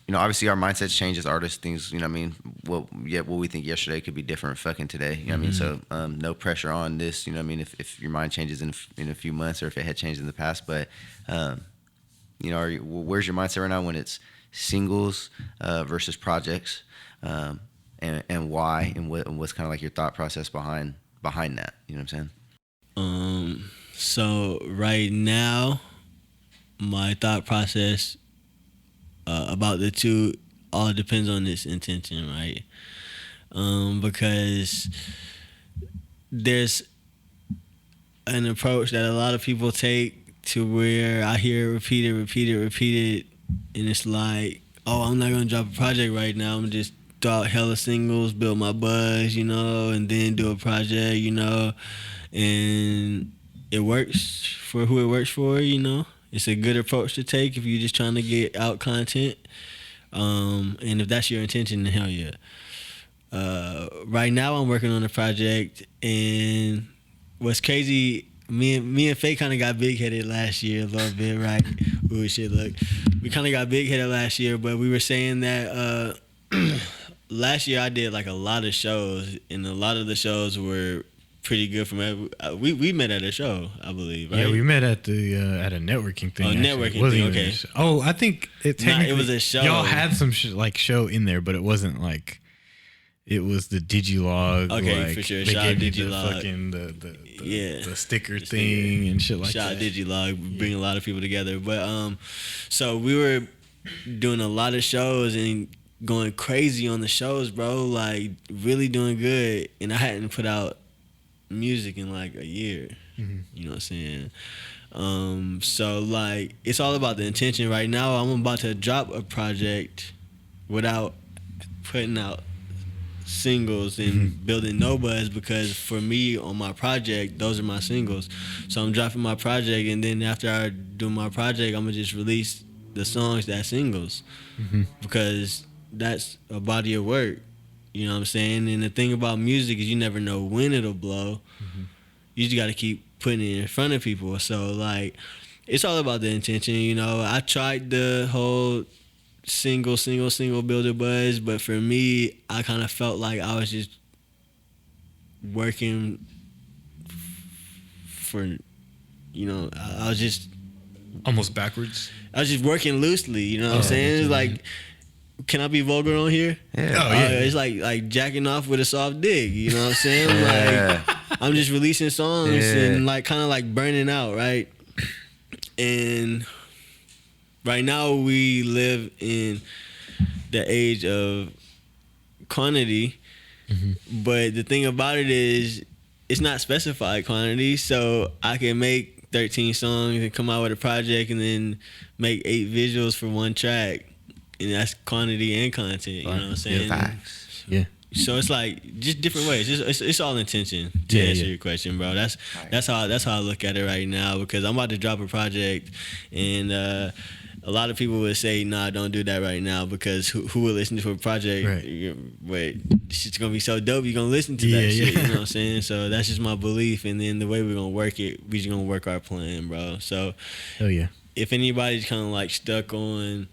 you know, obviously our mindsets change as artists. Things, you know what I mean? What we think yesterday could be different fucking today. You know what I mean? So no pressure on this, you know what I mean? If your mind changes in a few months or if it had changed in the past. But, you know, where's your mindset right now when it's singles versus projects and why and what's kind of like your thought process behind that? You know what I'm saying? So right now, my thought process about the two all depends on this intention, right? Because there's an approach that a lot of people take to where I hear it repeated, and it's like, oh, I'm not gonna drop a project right now. I'm gonna just throw out hella singles, build my buzz, you know, and then do a project, you know, and it works for who it works for, you know. It's a good approach to take if you're just trying to get out content. And if that's your intention, then hell yeah. Right now I'm working on a project, and what's crazy, me and Faye kind of got big-headed last year a little bit, right? Ooh, shit, look. We kind of got big-headed last year, but we were saying that last year I did like a lot of shows, and a lot of the shows were pretty good from we met at a show, I believe, right? Yeah, we met at the at a networking thing. Oh, networking thing, okay. Oh, I think it was a show. Y'all had some show in there, but it wasn't like it was the Digilog. Okay, like, for sure. They Shout gave out me Digilog. The sticker thing and shit like Shout that. Shout out Digilog, bring a lot of people together. But so we were doing a lot of shows and going crazy on the shows, bro. Like really doing good, and I hadn't put out music in like a year. You know what I'm saying? So like it's all about the intention. Right now I'm about to drop a project without putting out singles and building no buzz, because for me on my project those are my singles. So I'm dropping my project, and then after I do my project I'm gonna just release the songs that singles, because that's a body of work. You know what I'm saying? And the thing about music is you never know when it'll blow. You just got to keep putting it in front of people. So, like, it's all about the intention, you know. I tried the whole single builder buzz, but for me, I kind of felt like I was just working for, you know, I was just... Almost backwards? I was just working loosely, you know what I'm saying? It's like... Can I be vulgar on here? Yeah. Oh, yeah. It's like jacking off with a soft dick. You know what I'm saying? Like I'm just releasing songs and like kind of like burning out, right? And right now we live in the age of quantity, but the thing about it is it's not specified quantity. So I can make 13 songs and come out with a project and then make 8 visuals for one track. And that's quantity and content, you know what I'm saying? Facts. Yeah. So it's like just different ways. It's all intention to answer your question, bro. That's how I look at it right now, because I'm about to drop a project, and a lot of people would say, "Nah, don't do that right now," because who would listen to a project? Right. Wait, this shit's gonna be so dope. You're gonna listen to that shit. You know what I'm saying? So that's just my belief, and then the way we're gonna work it, we just gonna work our plan, bro. So, hell yeah. If anybody's kind of like stuck on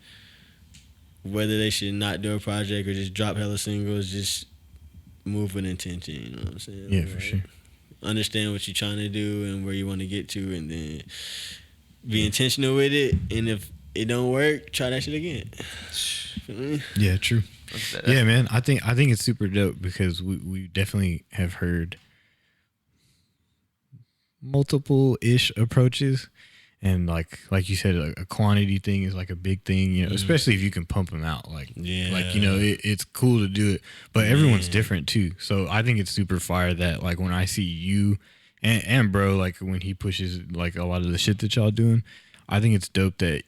whether they should not do a project or just drop hella singles, just move with intention. You know what I'm saying? Yeah, for sure. Understand what you're trying to do and where you want to get to, and then be intentional with it. And if it don't work, try that shit again. Yeah, true. Yeah, man. I think it's super dope because we definitely have heard multiple-ish approaches, and like you said, a quantity thing is like a big thing, you know, especially if you can pump them out. Like you know, it's cool to do it, but everyone's different too. So I think it's super fire that like when I see you and bro, like when he pushes like a lot of the shit that y'all doing, I think it's dope that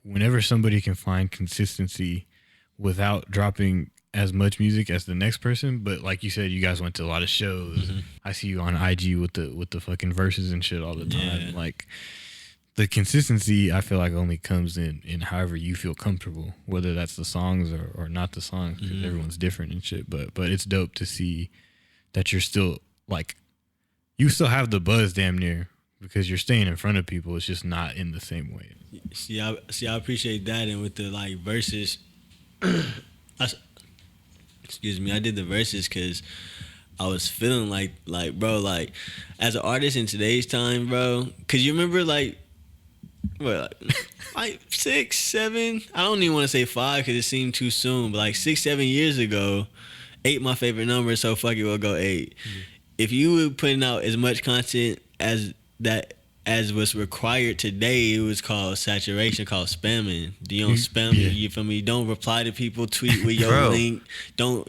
whenever somebody can find consistency without dropping as much music as the next person, but like you said, you guys went to a lot of shows. I see you on IG with the fucking verses and shit all the time. Like the consistency, I feel like only comes in however you feel comfortable, whether that's the songs or not the songs, because everyone's different and shit. But it's dope to see that you're still like, you still have the buzz damn near, because you're staying in front of people. It's just not in the same way. See, I appreciate that. And with the like verses, excuse me, I did the verses because I was feeling like bro, like as an artist in today's time, bro, because you remember like 6, 7, I don't even want to say 5 because it seemed too soon, but like 6, 7 years ago, 8 my favorite number, so fuck it, we'll go 8. If you were putting out as much content as was required today, it was called saturation, called spamming. You don't spam, you feel me? Don't reply to people, tweet with your link. Don't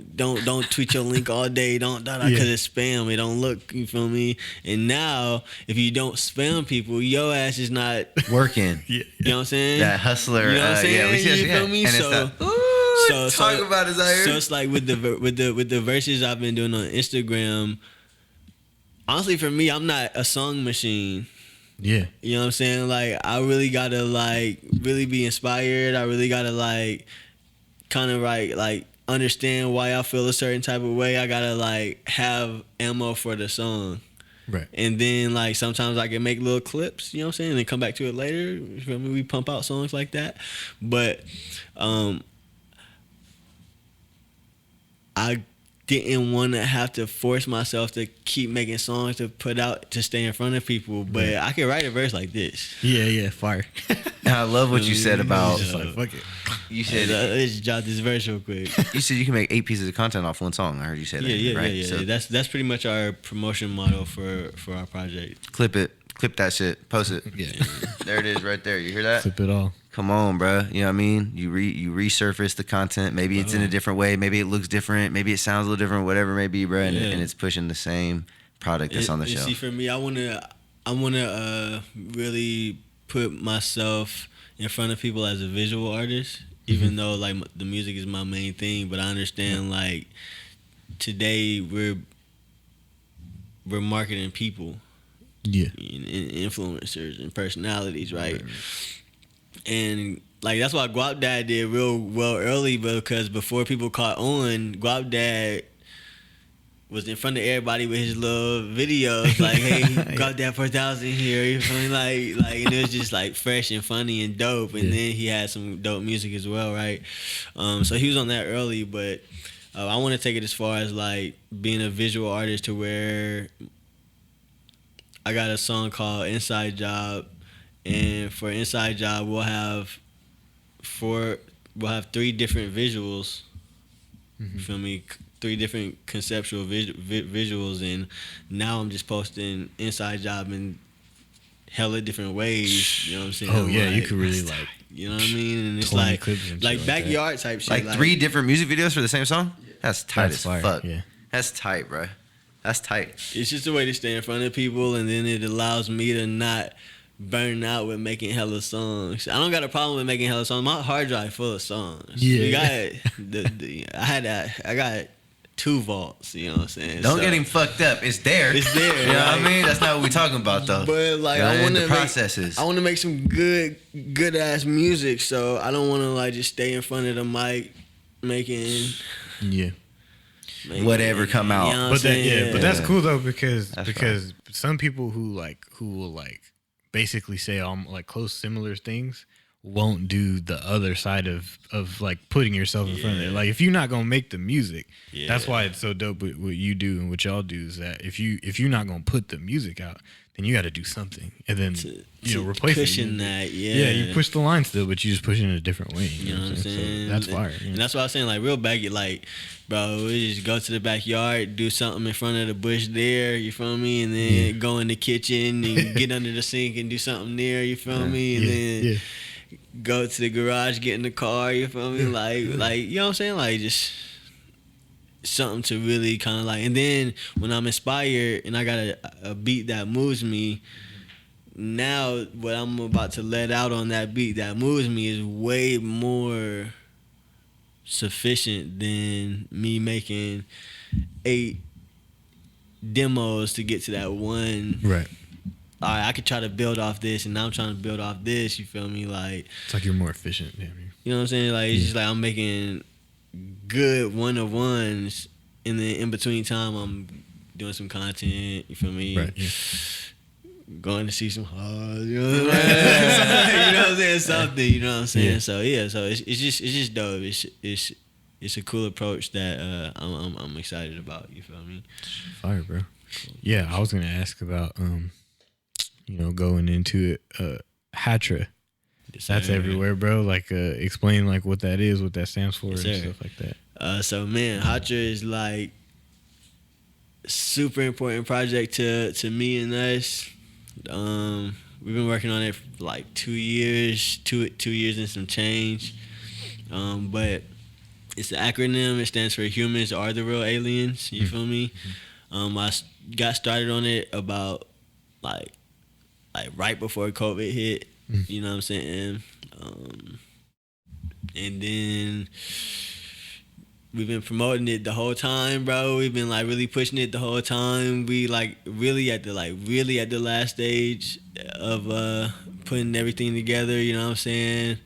tweet your link all day. Don't because it's spam. It don't look, you feel me? And now, if you don't spam people, your ass is not working. You know what I'm saying? That hustler. You know what I'm saying? Yeah, we see you feel me? And so talk about it, Zair. So it's like with the verses I've been doing on Instagram. Honestly, for me, I'm not a song machine. Yeah. You know what I'm saying? Like, I really gotta, like, really be inspired. I really gotta, like, kind of, like, understand why I feel a certain type of way. I gotta, like, have ammo for the song. Right. And then, like, sometimes I can make little clips, you know what I'm saying? And then come back to it later. You feel me? We pump out songs like that. But, I didn't want to have to force myself to keep making songs to put out to stay in front of people, but I could write a verse like this. Yeah, fire. And I love what you said about. Just like, fuck it. You said let's just jot this verse real quick. You said you can make 8 pieces of content off one song. I heard you say that. Yeah. So That's pretty much our promotion model for our project. clip that shit, post it. Yeah. There it is, right there. You hear that? Clip it all. Come on, bro. You know what I mean? You resurface the content. Maybe it's in a different way. Maybe it looks different. Maybe it sounds a little different. Whatever it may be, bro. And it's pushing the same product that's on the show. See, for me, I wanna really put myself in front of people as a visual artist, even though like the music is my main thing. But I understand like today we're marketing people, influencers and personalities, right? And like that's why Guap Dad did real well early, because before people caught on, Guap Dad was in front of everybody with his little videos, like, "Hey, Guap Dad 4000 here," you feel me? Like, and it was just like fresh and funny and dope. And then he had some dope music as well, right? So he was on that early, but I want to take it as far as like being a visual artist to where I got a song called Inside Job. And for Inside Job, we'll have 3 different visuals. You feel me? 3 different conceptual visuals, and now I'm just posting Inside Job in hella different ways. You know what I'm saying? Oh yeah, like, you could really like. You know what I mean? And it's 20 like clips and like shit backyard type shit. Like 3 different music videos for the same song? That's tight as fire, fuck. yeah. That's tight, bro. That's tight. It's just a way to stay in front of people, and then it allows me to not burn out with making hella songs. I don't got a problem with making hella songs. My hard drive full of songs. Yeah. I got 2 vaults, you know what I'm saying? Don't get him fucked up. It's there. It's there. You know what I mean? That's not what we're talking about, though. But like, I I want the processes. I want to make some good ass music. So I don't want to like just stay in front of the mic making whatever come out. You know But but that's cool though, because Right. some people who will like basically say like close similar things won't do the other side of like putting yourself in front of it. Like if you're not gonna make the music, that's why it's so dope what you do and what y'all do is that if you're not gonna put the music out, then you got to do something and then replace cushion it. That, you push the line still, but you just push it in a different way. You know what I'm saying? So that's fire. And that's why I was saying like real baggy, like bro, we just go to the backyard, do something in front of the bush there, you feel me, and then go in the kitchen and get under the sink and do something there, you feel me, and then go to the garage, get in the car, you feel me, like you know what I'm saying, like just something to really kind of like. And then when I'm inspired and I got a beat that moves me, now what I'm about to let out on that beat that moves me is way more sufficient than me making 8 demos to get to that one. Right. All right, I could try to build off this, and now I'm trying to build off this. You feel me? Like it's like you're more efficient. Damn you. You know what I'm saying? Like it's just like I'm making good one-of-ones, and then in between time I'm doing some content. You feel me? Right. Yeah. Going to see some hard. You know what I'm saying? You know what I'm saying? Something. You know what I'm saying? Yeah. So yeah. So it's just dope. It's a cool approach that I'm excited about. You feel me? Fire, bro. Yeah, I was gonna ask about going into it, Hatra. Yes, that's everywhere, bro. Like, explain like what that is, what that stands for, and stuff like that. So man, Hatra is like super important project to me and us. We've been working on it for like 2 years, two years and some change. But it's an acronym. It stands for Humans Are the Real Aliens. You feel me? I got started on it about like right before COVID hit. You know what I'm saying? And then we've been promoting it the whole time, bro. We've been like really pushing it the whole time. We like really at the last stage of putting everything together. You know what I'm saying?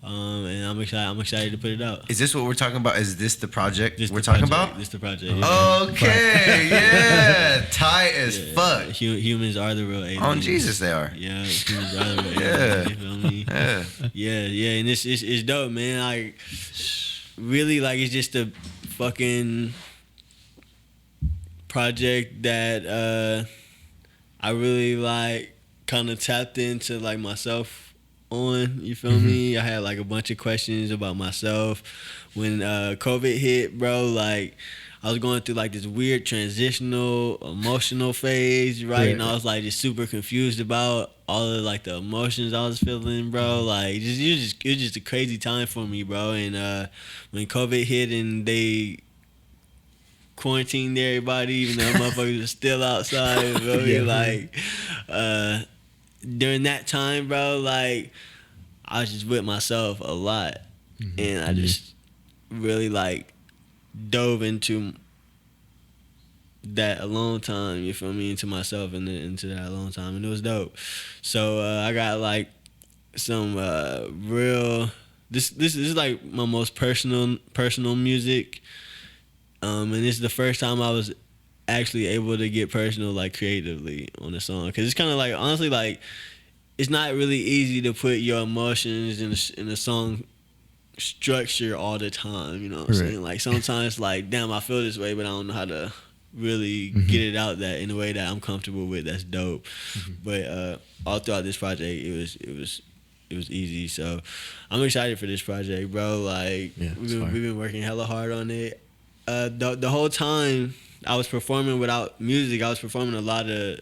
And I'm excited to put it out. Is this what we're talking about? Is this the project we're talking about? This the project. Yeah. Okay, yeah, tight as fuck. Humans are the real aliens. On Jesus, they are. Yeah, humans are the real aliens. You feel me? Yeah, and it's dope, man. Like, really, like it's just a fucking project that I really like, kind of tapped into like myself on, you feel me? I had like a bunch of questions about myself when COVID hit, bro. Like I was going through like this weird transitional emotional phase, right? And I was like just super confused about all of like the emotions I was feeling, bro. Like it was just a crazy time for me, bro. And when COVID hit and they quarantined everybody, even though motherfuckers were still outside, bro. Like during that time, bro, like I was just with myself a lot, and I just really like dove into that alone time. You feel me? Into myself and into that alone time, and it was dope. So I got like some real. This is like my most personal music, and this is the first time I was actually able to get personal, like creatively on the song, because it's kind of like, honestly, like it's not really easy to put your emotions in a song structure all the time, you know what I'm saying? Like sometimes like, damn, I feel this way, but I don't know how to really get it out that in a way that I'm comfortable with. That's dope. But all throughout this project, it was easy. So I'm excited for this project, bro. Like we've been working hella hard on it. The whole time I was performing without music, I was performing a lot of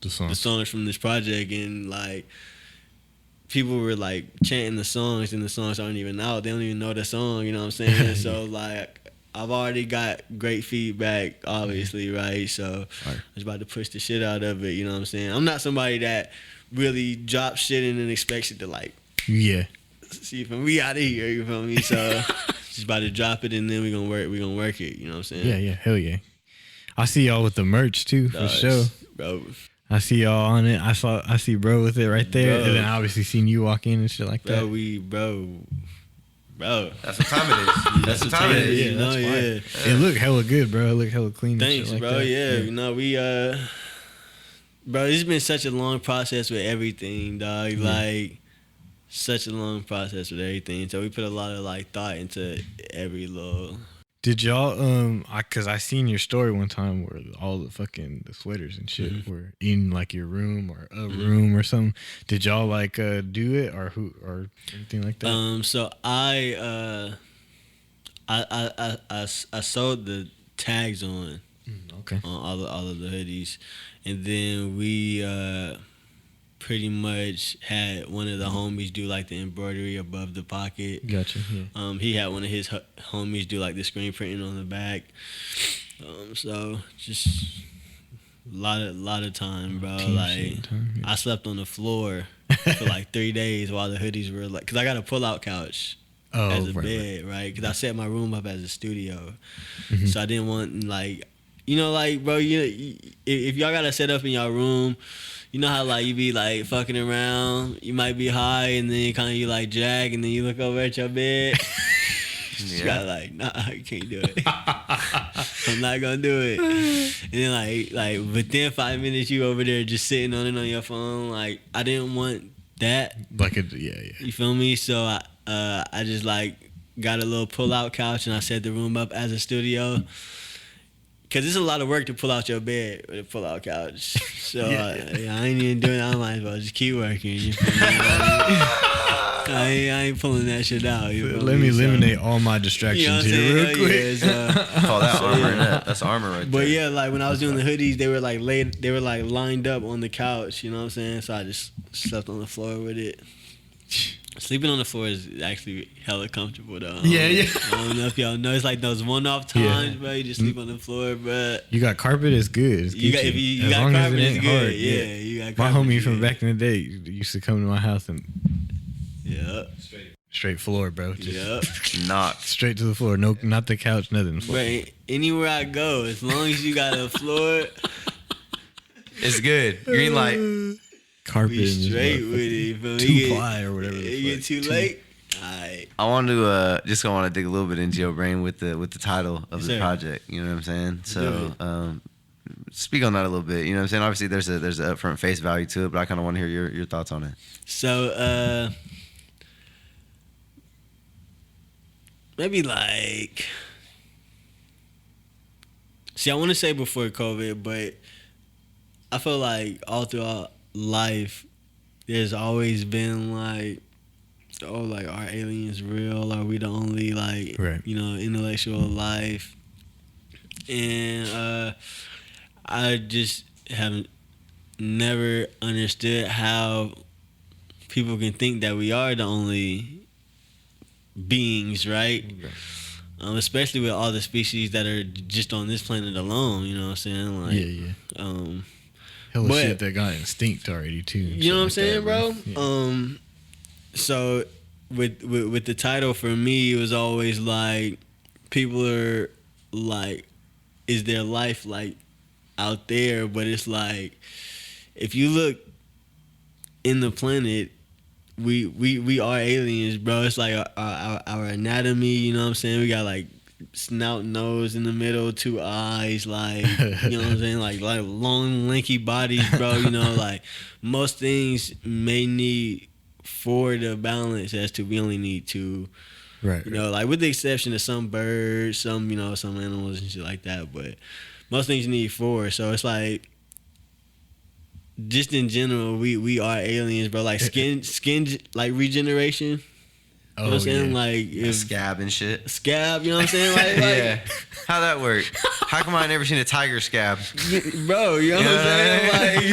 the songs from this project, and like people were like chanting the songs, and the songs aren't even out. They don't even know the song, you know what I'm saying? So like I've already got great feedback, obviously, right? So I was about to push the shit out of it, you know what I'm saying? I'm not somebody that really drops shit and then expects it to like see if we out of here, you feel me? So just about to drop it, and then we're gonna work it, you know what I'm saying? Yeah, hell yeah. I see y'all with the merch too, for sure. Bro. I see y'all on it. I see bro with it right there. Bro. And then obviously seen you walk in and shit like that. Bro. That's what time it is. That's what time it is. You know, It look hella good, bro. It look hella clean. Thanks, and shit like bro. That. Yeah, you know, we bro, it's been such a long process with everything, dog. Like such a long process with everything. So we put a lot of like thought into every little. Did y'all cause I seen your story one time where all the sweaters and shit were in like your room or a room or something. Did y'all like do it or anything like that? So I sewed the tags on Okay. on all of the hoodies, and then we pretty much had one of the homies do like the embroidery above the pocket. Gotcha. Yeah. He had one of his homies do like the screen printing on the back. So just a lot of time, bro. Like time, yeah. I slept on the floor for like 3 days while the hoodies were like, cause I got a pull-out couch as a bed, right? Cause I set my room up as a studio, so I didn't want like, like bro, if y'all gotta set up in y'all room. You know how like you be like fucking around, you might be high and then you like jag and then you look over at your bed. You got like, nah, I can't do it. I'm not gonna do it. And then like within 5 minutes you over there just sitting on it on your phone. Like I didn't want that. Like yeah. You feel me? So I just like got a little pull out couch and I set the room up as a studio. Cause it's a lot of work to pull out your bed with a pull-out couch. So I ain't even doing it. I might as well just keep working. You feel me? I ain't pulling that shit out. Let me eliminate all my distractions here real quick. Call that armor in that. That's armor right there. But yeah, like when I was doing the hoodies, they were like lined up on the couch. You know what I'm saying? So I just slept on the floor with it. Sleeping on the floor is actually hella comfortable though. Yeah. I don't know if y'all know. It's like those one-off times, bro. You just sleep on the floor, bro. You got carpet, it's good. It's if you got carpet, it's good. Hard, yeah, you got carpet. My homie from back in the day used to come to my house and straight floor, bro. Just knock straight to the floor. No, not the couch, nothing. Bro, anywhere I go, as long as you got a floor, it's good. Green light. Carpet be straight with it. 2-ply or whatever. It get too late. Alright. I want to dig a little bit into your brain with the title of the project. You know what I'm saying? So speak on that a little bit. You know what I'm saying? Obviously, there's an upfront face value to it, but I kind of want to hear your thoughts on it. So maybe like, see, I want to say before COVID, but I feel like all throughout life, there's always been like, like, are aliens real? Are we the only like, intellectual life? And I just haven't never understood how people can think that we are the only beings, right? Especially with all the species that are just on this planet alone. You know what I'm saying? Like, hella shit that got instinct already too. You know what I'm saying, bro? Yeah. So with the title for me, it was always like, people are like, is there life like out there? But it's like, if you look in the planet, we are aliens, bro. It's like our anatomy. You know what I'm saying? We got like snout, nose in the middle, 2 eyes, like, you know what I'm saying, like long lanky bodies, bro. You know, like most things may need 4 to balance, as to we only need 2, right? You know, like with the exception of some birds, some animals and shit like that, but most things need 4. So it's like, just in general, we are aliens, bro. Like skin like regeneration. You know what I'm saying? Like scab and shit. Scab, you know what I'm saying? Like, yeah. How that work? How come I never seen a tiger scab? Bro, you know what I'm saying? Like,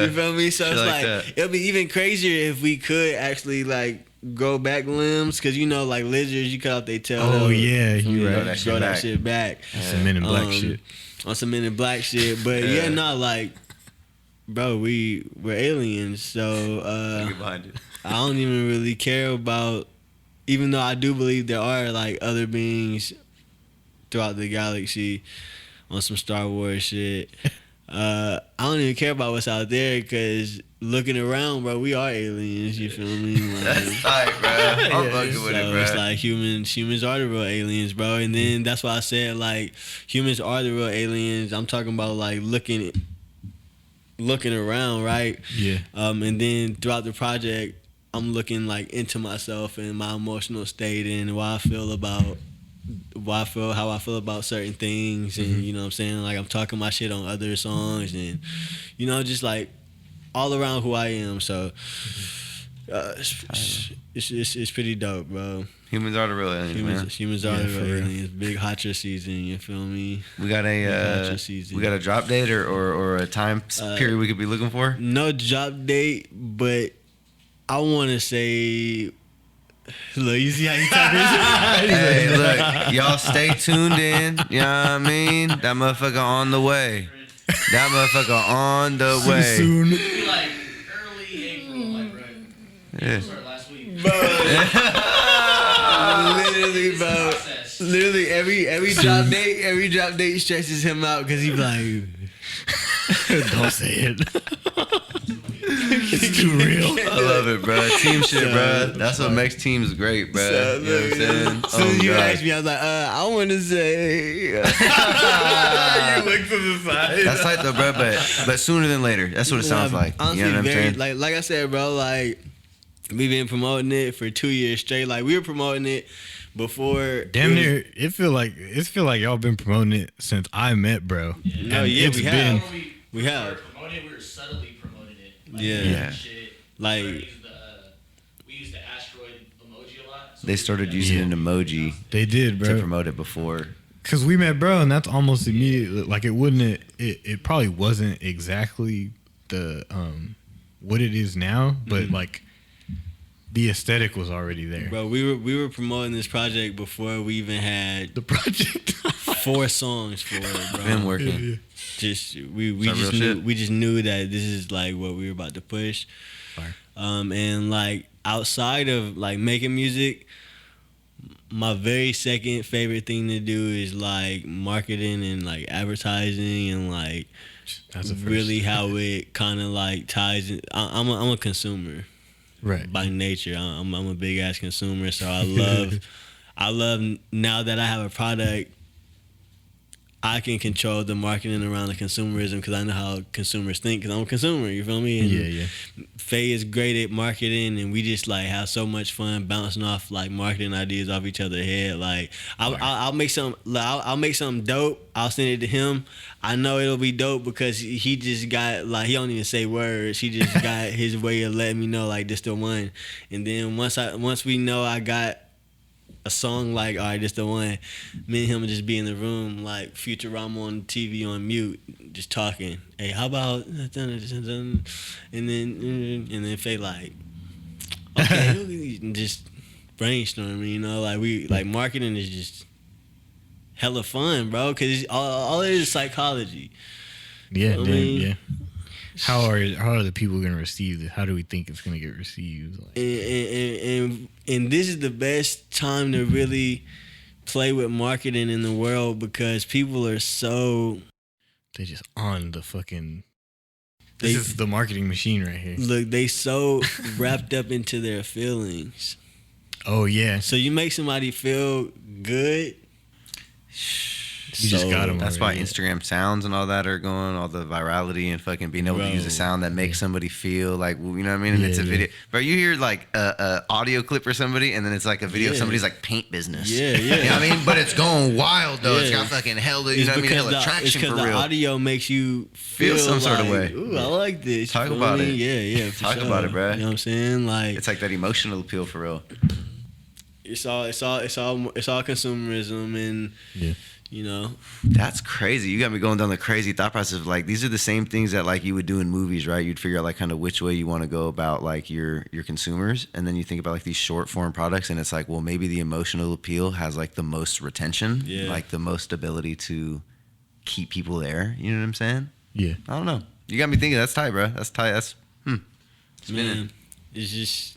you feel me? So it's like it'll be even crazier if we could actually like grow back limbs, cause like lizards, you cut off their tail. Oh yeah, you right. Grow that shit back. Some Men in Black shit. On some Men in Black shit, but like, bro, we're aliens, so I don't even really care about, even though I do believe there are like other beings throughout the galaxy on some Star Wars shit. I don't even care about what's out there, because looking around, bro, we are aliens. You feel me? Like, that's tight, bro. I'm fucking with it, bro. It's like humans are the real aliens, bro. And then that's why I said like humans are the real aliens. I'm talking about like looking looking around, right? Yeah. And then throughout the project, I'm looking like into myself and my emotional state and how I feel about certain things, and you know what I'm saying, like I'm talking my shit on other songs, and you know, just like all around who I am. So it's pretty dope, bro. Humans are the real aliens, man. Humans are the real aliens. Big hotcha season, you feel me? We got a drop date or a time period we could be looking for? No drop date, but I want to say, look, you see how you type this? Hey, look, y'all stay tuned in. You know what I mean? That motherfucker on the way. That motherfucker on the way. Soon. Be like early April, like right. Yeah. Start last week. Literally, bro. Literally, every drop date stresses him out because he be like, Don't say it. It's too real. I love it, bro. Team shit, bro. That's what makes teams great, bro. You know what I'm saying? As soon as you asked me, I was like, I want to say. You look to the side. That's tight though, bro. But sooner than later. That's what it sounds like. Honestly, You know what I'm saying? like I said, bro, like we've been promoting it for 2 years straight. Like we were promoting it before. Damn near. It feel like y'all been promoting it since I met, bro. No, And yeah, it's we been. have. We have. Promoting it, we were subtly promoting it. Like, Yeah. Shit. Like- We used the asteroid emoji a lot. So They started using an emoji They did, to bro. promote it before. Cause we met, bro, and that's almost immediately. Like it wouldn't. It probably wasn't exactly the what it is now, but like the aesthetic was already there. Bro, we were promoting this project before we even had The project. 4 songs for it, bro. Been working. Just we Is that just real knew, shit? we just knew that this is like what we were about to push. Fire. And like outside of like making music, my very second favorite thing to do is like marketing and like advertising and like That's a first. really how it kind of like ties in. I'm a consumer Right. by nature. I'm a big ass consumer, so I love now that I have a product, I can control the marketing around the consumerism because I know how consumers think because I'm a consumer, you feel me? And Yeah. Faye is great at marketing, and we just like have so much fun bouncing off like marketing ideas off each other's head. Like I'll make something dope. I'll send it to him. I know it'll be dope because he just got like he don't even say words. He just got his way of letting me know like this the one. And then once we know I got a song like, all right, this the one, me and him would just be in the room like Futurama on TV on mute, just talking. Hey, how about and then Faye like, okay, just brainstorming, you know, like we like marketing is just hella fun, bro, because all it is psychology. Yeah. I Damn, mean- yeah. How are the people gonna receive it? How do we think it's gonna get received? Like, And this is the best time to really play with marketing in the world because people are so they just on the fucking. They- This is the marketing machine right here. look, they so wrapped up into their feelings. Oh yeah. So you make somebody feel good. You just got 'em. That's why already. Instagram sounds and all that are going, all the virality and fucking being able to use a Bro. sound that makes somebody feel like, you know what I mean? And Yeah, it's a yeah. video. Bro, you hear like a audio clip for somebody and then it's like a video of Yeah. somebody's like paint business. Yeah, yeah. You know what I mean? But it's going wild though. It's Yeah. got fucking hell, you know what I mean? Hella traction for the real. audio makes you feel some sort of like, way. Ooh, I like this. Talk You feel about me? it. Yeah, for Talk sure. about it, bro. You know what I'm saying? Like It's like that emotional appeal for real. it's all consumerism, and Yeah. you know, That's crazy. You got me going down the crazy thought process of like these are the same things that like you would do in movies, right? You'd figure out like kind of which way you want to go about like your consumers, and then you think about like these short form products, and it's like, well, maybe the emotional appeal has like the most retention, Yeah. like the most ability to keep people there. You know what I'm saying? Yeah. I don't know. You got me thinking. That's tight, bro. That's tight. That's man, it's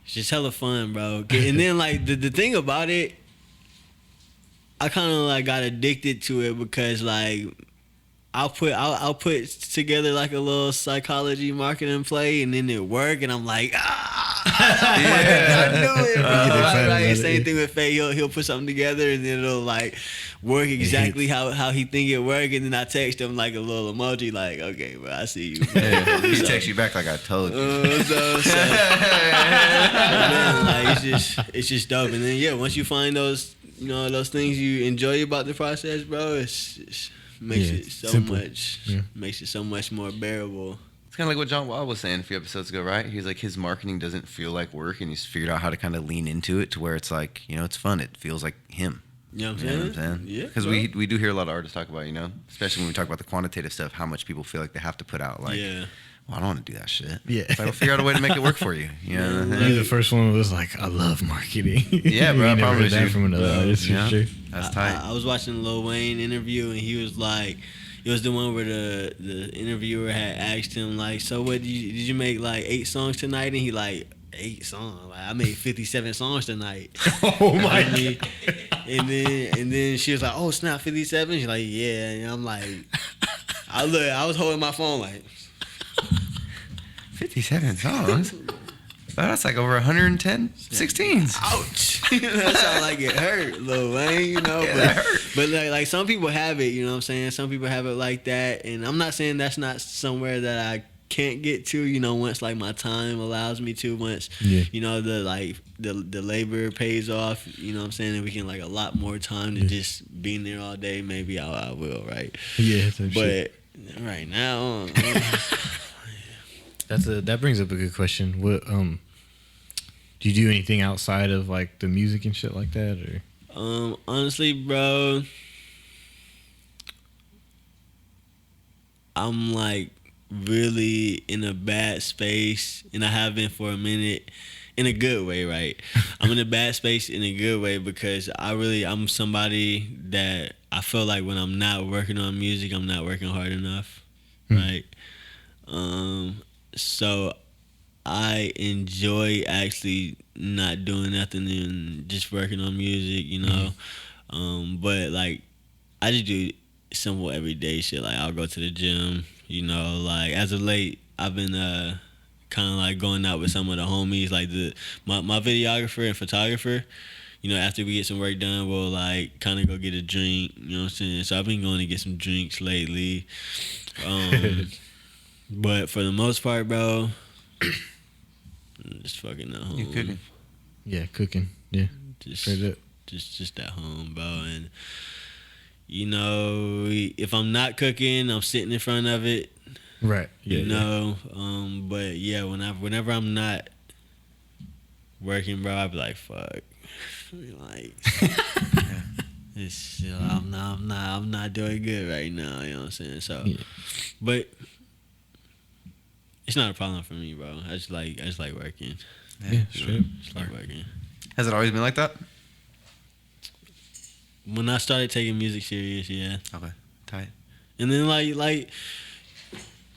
just hella fun, bro. And then like the thing about it, I kind of like got addicted to it because like I'll put together like a little psychology marketing play and then it work and I'm like Yeah. I knew it, bro. Get excited Right. about it, Same yeah. thing with Faye. He'll put something together and then it'll like work exactly how he think it work. And then I text him like a little emoji, like, okay, bro, I see you. Yeah. He texts you back like I told you. Man, like it's just dope. And then yeah, once you find those, you know, those things you enjoy about the process, bro, it's makes it so simple. much makes it so much more bearable. It's kind of like what John Wall was saying a few episodes ago, right? He's like, his marketing doesn't feel like work, and he's figured out how to kind of lean into it to where it's like, you know, it's fun. It feels like him. You know what I'm You know saying? what I'm saying? Yeah. Because we do hear a lot of artists talk about, you know, especially when we talk about the quantitative stuff, how much people feel like they have to put out. Like, yeah. well, I don't want to do that shit. Yeah. It's like, well, figure out a way to make it work for you. You know what I'm You're saying? the first one who was like, I love marketing. Yeah, bro, You I never promise heard that you. from another artist, for Yeah. sure. That's tight. I was watching Lil Wayne interview and he was like, it was the one where the interviewer had asked him like, so what did you make like 8 songs tonight? And he like, 8 songs? Like, I made 57 songs tonight. Oh my God. And then she was like, oh snap, 57? She's like, yeah. And I'm like, I was holding my phone like 57 songs? That's like over 110 16s. ouch. That sound like it hurt, Lil Wayne, you know. Yeah, but that hurt. but like some people have it, you know what I'm saying? Some people have it like that. And I'm not saying that's not somewhere that I can't get to, you know, once like my time allows me to, once you know the labor pays off, you know what I'm saying, and we can like a lot more time to just being there all day, maybe I will, right? Yeah, But right now that brings up a good question. What do you do anything outside of like the music and shit like that, or? Honestly, bro, I'm like really in a bad space, and I have been for a minute, in a good way, right? I'm in a bad space in a good way because I'm somebody that I feel like when I'm not working on music, I'm not working hard enough, right? So I enjoy actually not doing nothing and just working on music, you know. But like I just do simple everyday shit. Like I'll go to the gym, you know. Like as of late, I've been kind of like going out with some of the homies, like my videographer and photographer. You know, after we get some work done, we'll like kind of go get a drink. You know what I'm saying? So I've been going to get some drinks lately. But for the most part, bro, I'm just fucking at home. You cooking? Yeah, cooking. Yeah, Just straight up. just at home, bro. And you know, if I'm not cooking, I'm sitting in front of it. Right. Yeah. You know, but yeah, whenever I'm not working, bro, I be like, fuck, like, it's, you know, I'm not doing good right now. You know what I'm saying? So, but it's not a problem for me, bro. I just like working. Yeah, straight up. Just like working. Has it always been like that? When I started taking music serious, yeah. Okay, tight. And then like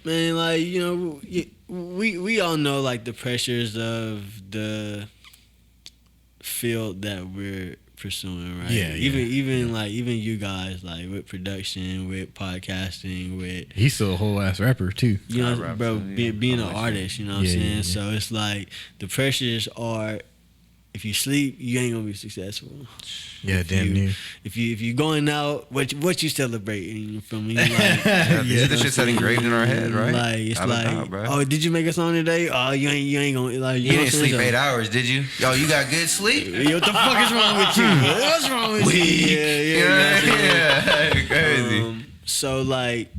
man, like, you know, we all know like the pressures of the field that we're pursuing, right? Yeah, even you guys, like with production, with podcasting, with, He's still a whole ass rapper too. you know, rap bro, too, yeah. being an I'm with you. artist, you know what I'm Yeah, saying? yeah. So it's like the pressures are, if you sleep, you ain't gonna be successful. Yeah, damn near. If you going out, what you celebrating from me? Like, Yeah, these are the shits that engraved in our head, right? like it's Without a like, doubt, bro. oh, did you make a song today? Oh, you ain't gonna like. You know didn't what I'm sleep saying? 8 hours, did you? Yo, you got good sleep? Yo, what the fuck is wrong with you? What's wrong with you? Yeah, you know what I'm saying? Yeah, crazy. So like,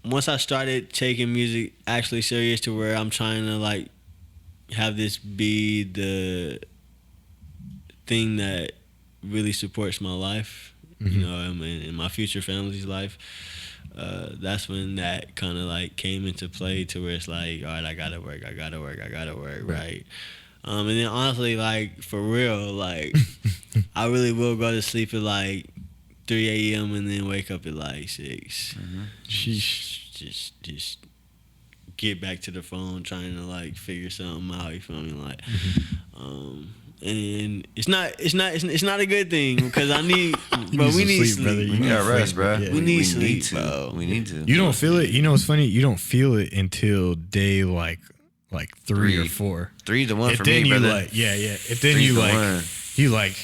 once I started taking music actually serious to where I'm trying to like have this be the thing that really supports my life, you know, and my future family's life, that's when that kind of like came into play to where it's like, all right, I gotta work, right? And then honestly, like for real, like I really will go to sleep at like 3 a.m. and then wake up at like 6. Sheesh. Just get back to the phone trying to like figure something out. You feel me? Like, and it's not a good thing because I need, but we need sleep. brother. We gotta rest, bro. Yeah. We need sleep, to. bro. We need to. You don't feel it. You know what's funny? You don't feel it until day like like 3 or Three. 4. 3 to 1 And for then me, you brother. like, yeah. And then 3 you to like, 1.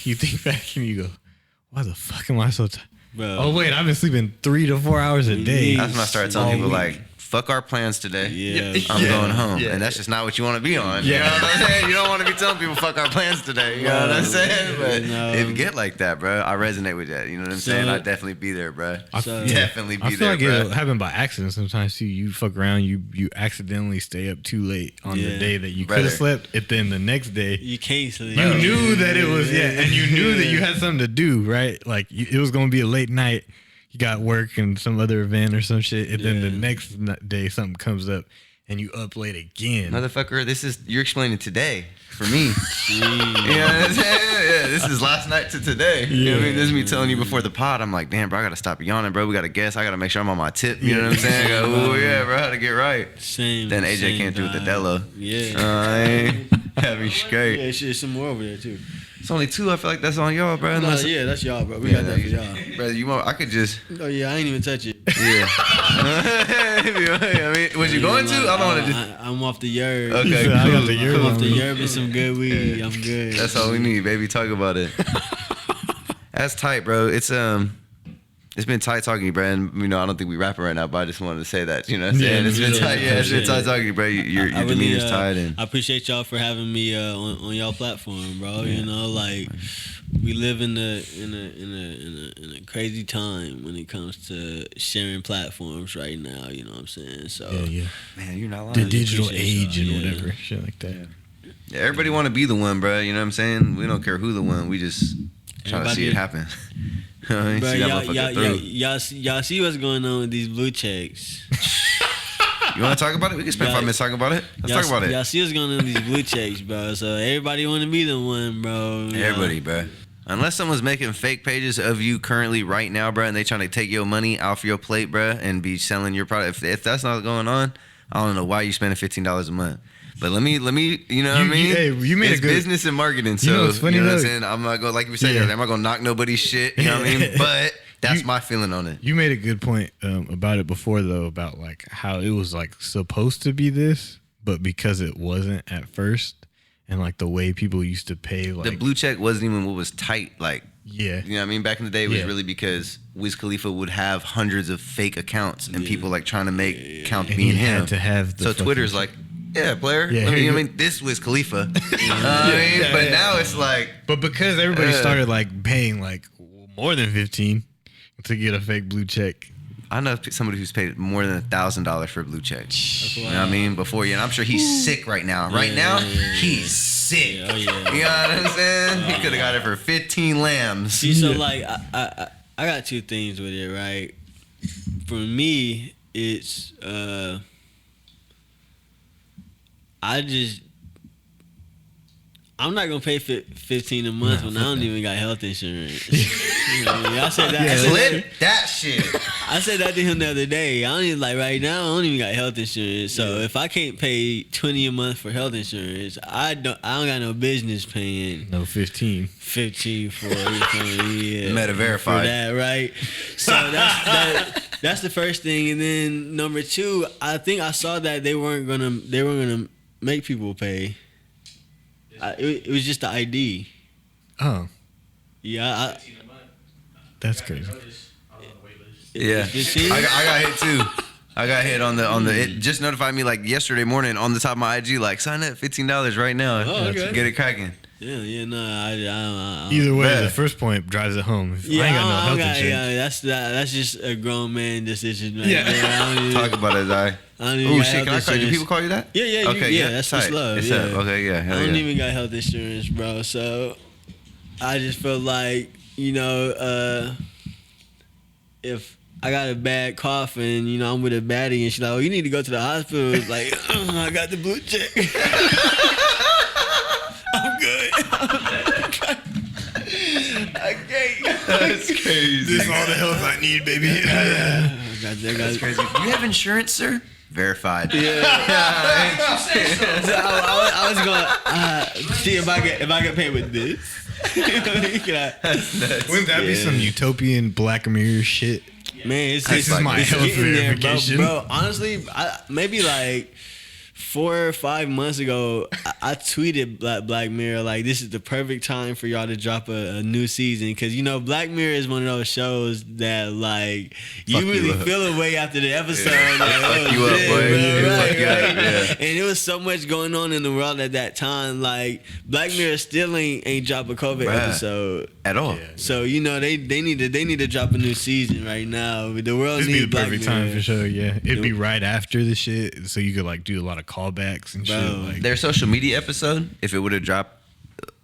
you think back and you go, why the fuck am I so tired? Bro. Oh wait, I've been sleeping 3 to 4 hours a day. That's when I started telling all people, week. like, fuck our plans today. Yeah. I'm Yeah. going home. Yeah. And that's just not what you want to be on. Yeah. You know what I'm saying? You don't want to be telling people fuck our plans today. You know what I'm saying? But No. if you get like that, bro, I resonate with that. You know what I'm So- saying? I'd definitely be there, bro. So- Definitely I be feel there, like bro. it happened by accident sometimes too. You fuck around, you accidentally stay up too late on the Yeah. day that you could Brother. have slept. And then the next day, You can't sleep. you knew that it was and you knew that you had something to do, right? Like it was gonna be a late night. You got work and some other event or some shit, and then the Yeah. next day something comes up and you up late again. Motherfucker, you're explaining today for me. You know what I'm saying? Yeah, this is last night to today. You know what I mean? This is me telling you before the pod. I'm like, damn, bro, I gotta stop yawning, bro. We got a guest. I gotta make sure I'm on my tip. You know what I'm saying? I go, oh yeah, bro, how to get right. Same. Then AJ same came through with the vibe. Delo. Yeah. Have me straight. Yeah, shit, some more over there too. It's only 2. I feel like that's on y'all, bro. No, Unless, yeah, that's y'all, bro. We Yeah, got that for y'all. brother, you want? I could just. Oh yeah, I ain't even touch it. Yeah. I mean, was you going to? I don't want to just. I'm off the yerb. Okay, You said, I got the cool. yerb I'm off on the me. yerb and some good weed. I'm good. That's all we need, baby. Talk about it. That's tight, bro. It's been tight talking to you, bro. And, you know, I don't think we rapping right now, but I just wanted to say that. You know what I'm saying? Yeah, It's been yeah, tight. Yeah, it's been yeah. tight talking to you, bro. Your I really, demeanor's tight. And I appreciate y'all for having me on y'all platform, bro. You know, like we live in a crazy time when it comes to sharing platforms right now. You know what I'm saying? So Yeah. man, you're not The lying. digital appreciate age and y'all, yeah. whatever, shit like that. Yeah, everybody want to be the one, bro. You know what I'm saying? We don't care who the one. We just trying to see Everybody- it happen. You know what I mean? Bro, See that motherfucker through. y'all see what's going on with these blue checks. You want to talk about it? We can spend 5 minutes talking about it. Let's talk about Y'all it. see what's going on with these blue checks, bro. So everybody want to be the one, bro. you know? Everybody, bro. Unless someone's making fake pages of you currently right now, bro, and they trying to take your money off your plate, bro, and be selling your product. If that's not going on, I don't know why you spending $15 a month. But let me, you know what I mean? hey, you made it's a good- business and marketing. So, You know what's funny, you know what I'm though? saying? I'm not going, like you said, Yeah. I'm not going to knock nobody's shit. You know what I mean? But that's my feeling on it. You made a good point about it before, though, about like how it was like supposed to be this, but because it wasn't at first, and like the way people used to pay, like The blue check wasn't even what was tight. Like, yeah, you know what I mean? Back in the day, it was Yeah. really because Wiz Khalifa would have hundreds of fake accounts and people like trying to make count and being he him. had to have the So fucking- Twitter's like, yeah, player. Yeah, I here you mean, go. this was Khalifa. But now it's like, but because everybody started like paying like more than 15 to get a fake blue check. I know somebody who's paid more than $1,000 for a blue check. You know what I mean? Before you, and I'm sure he's sick right now. Right now, he's sick. Yeah, oh, yeah. You know what I'm saying? He could have got it for 15 lambs. See, so like I got two things with it, right? For me, it's I'm not gonna pay 15 a month when I don't even got health insurance. You know what I mean? I said that. Flip that shit. I said that to him the other day. I don't even like right now. I don't even got health insurance. So if I can't pay $20 a month for health insurance, I don't got no business paying No, 15. 15 for it. Meta For verified. that, right? So that's the first thing, and then number two, I think I saw that they weren't gonna make people pay. It was just the ID. Oh, Yeah, 15 a month. that's Got crazy. notice. I'm on the wait list. Yeah, 15? I got hit too. I got hit on the. It just notified me like yesterday morning on the top of my IG, like sign up $15 right now. Oh, okay. Get it cracking. no, I Either way, Bet. the first point drives it home. If yeah, I ain't got no I health don't got- insurance. yeah, that's just a grown man decision. Right Yeah. there. I don't even- Talk about it, Zai. I don't even Oh got shit! health Can I call you? Do insurance. people call you that? Yeah, Okay, yeah, that's tight. just love. It's yeah. up. Okay, yeah, hell I don't yeah. even got health insurance, bro. So I just feel like, if I got a bad cough and, I'm with a baddie and she's like, oh, you need to go to the hospital. It's like, I got the blue check. I'm good. Okay. That's crazy. This is all the health I need, baby. That's crazy. You have insurance, sir? Verified. Yeah. So I was going to see if I can pay with this. Wouldn't that be some utopian Black Mirror shit? Man, it's This is my it's health getting there, verification. bro. Honestly, maybe like 4 or 5 months ago, I tweeted Black Mirror like, this is the perfect time for y'all to drop a new season, because you know Black Mirror is one of those shows that like you really feel a way after the episode. Yeah. Like, Fuck you up, boy. Right. Yeah. And there was so much going on in the world at that time. Like Black Mirror still ain't dropped a COVID episode at all. Yeah. So you know they need to drop a new season right now. The world This needs be the Black perfect Mirror. time for sure. Yeah, it'd be right after the shit, so you could like do a lot of callbacks and shit. Like, Their social media episode, if it would have dropped,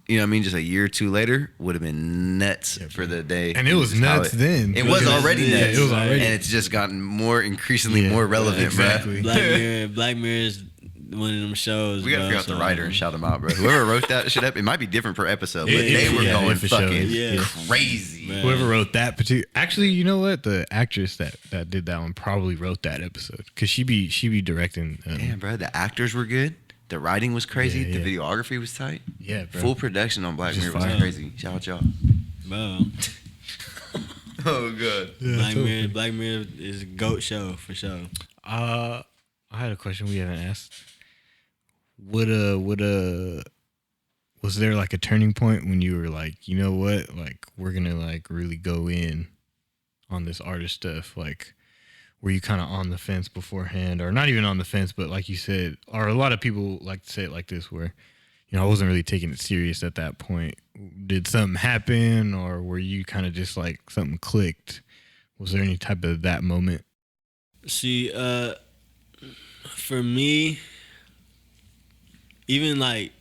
you know what I mean, just a year or two later, would have been nuts for the day. and it was nuts then. It was already nuts. Yeah, it was already. And it's just gotten increasingly more relevant, exactly. bruh. Black Mirror is one of them shows. We gotta figure out the writer and shout them out, bro. Whoever wrote that shit up, it might be different per episode, but It- they were yeah, going for sure. fucking Yeah. crazy. Right. Whoever wrote that particular, actually, you know what? The actress that did that one probably wrote that episode, because she be directing. Damn, bro, the actors were good. The writing was crazy. Yeah, The yeah. videography was tight. Yeah, bro. Full production on Black Just Mirror was fire. crazy. Shout out y'all. Bro, Oh, good. Yeah, Black Mirror is a GOAT show for sure. I had a question we haven't asked. Was there like a turning point when you were like, you know what, like we're gonna like really go in on this artist stuff? Like, were you kind of on the fence beforehand, or not even on the fence, but like you said, or a lot of people like to say it like this, where, you know, I wasn't really taking it serious at that point. Did something happen, or were you kind of just like something clicked? Was there any type of that moment? See, for me, even like,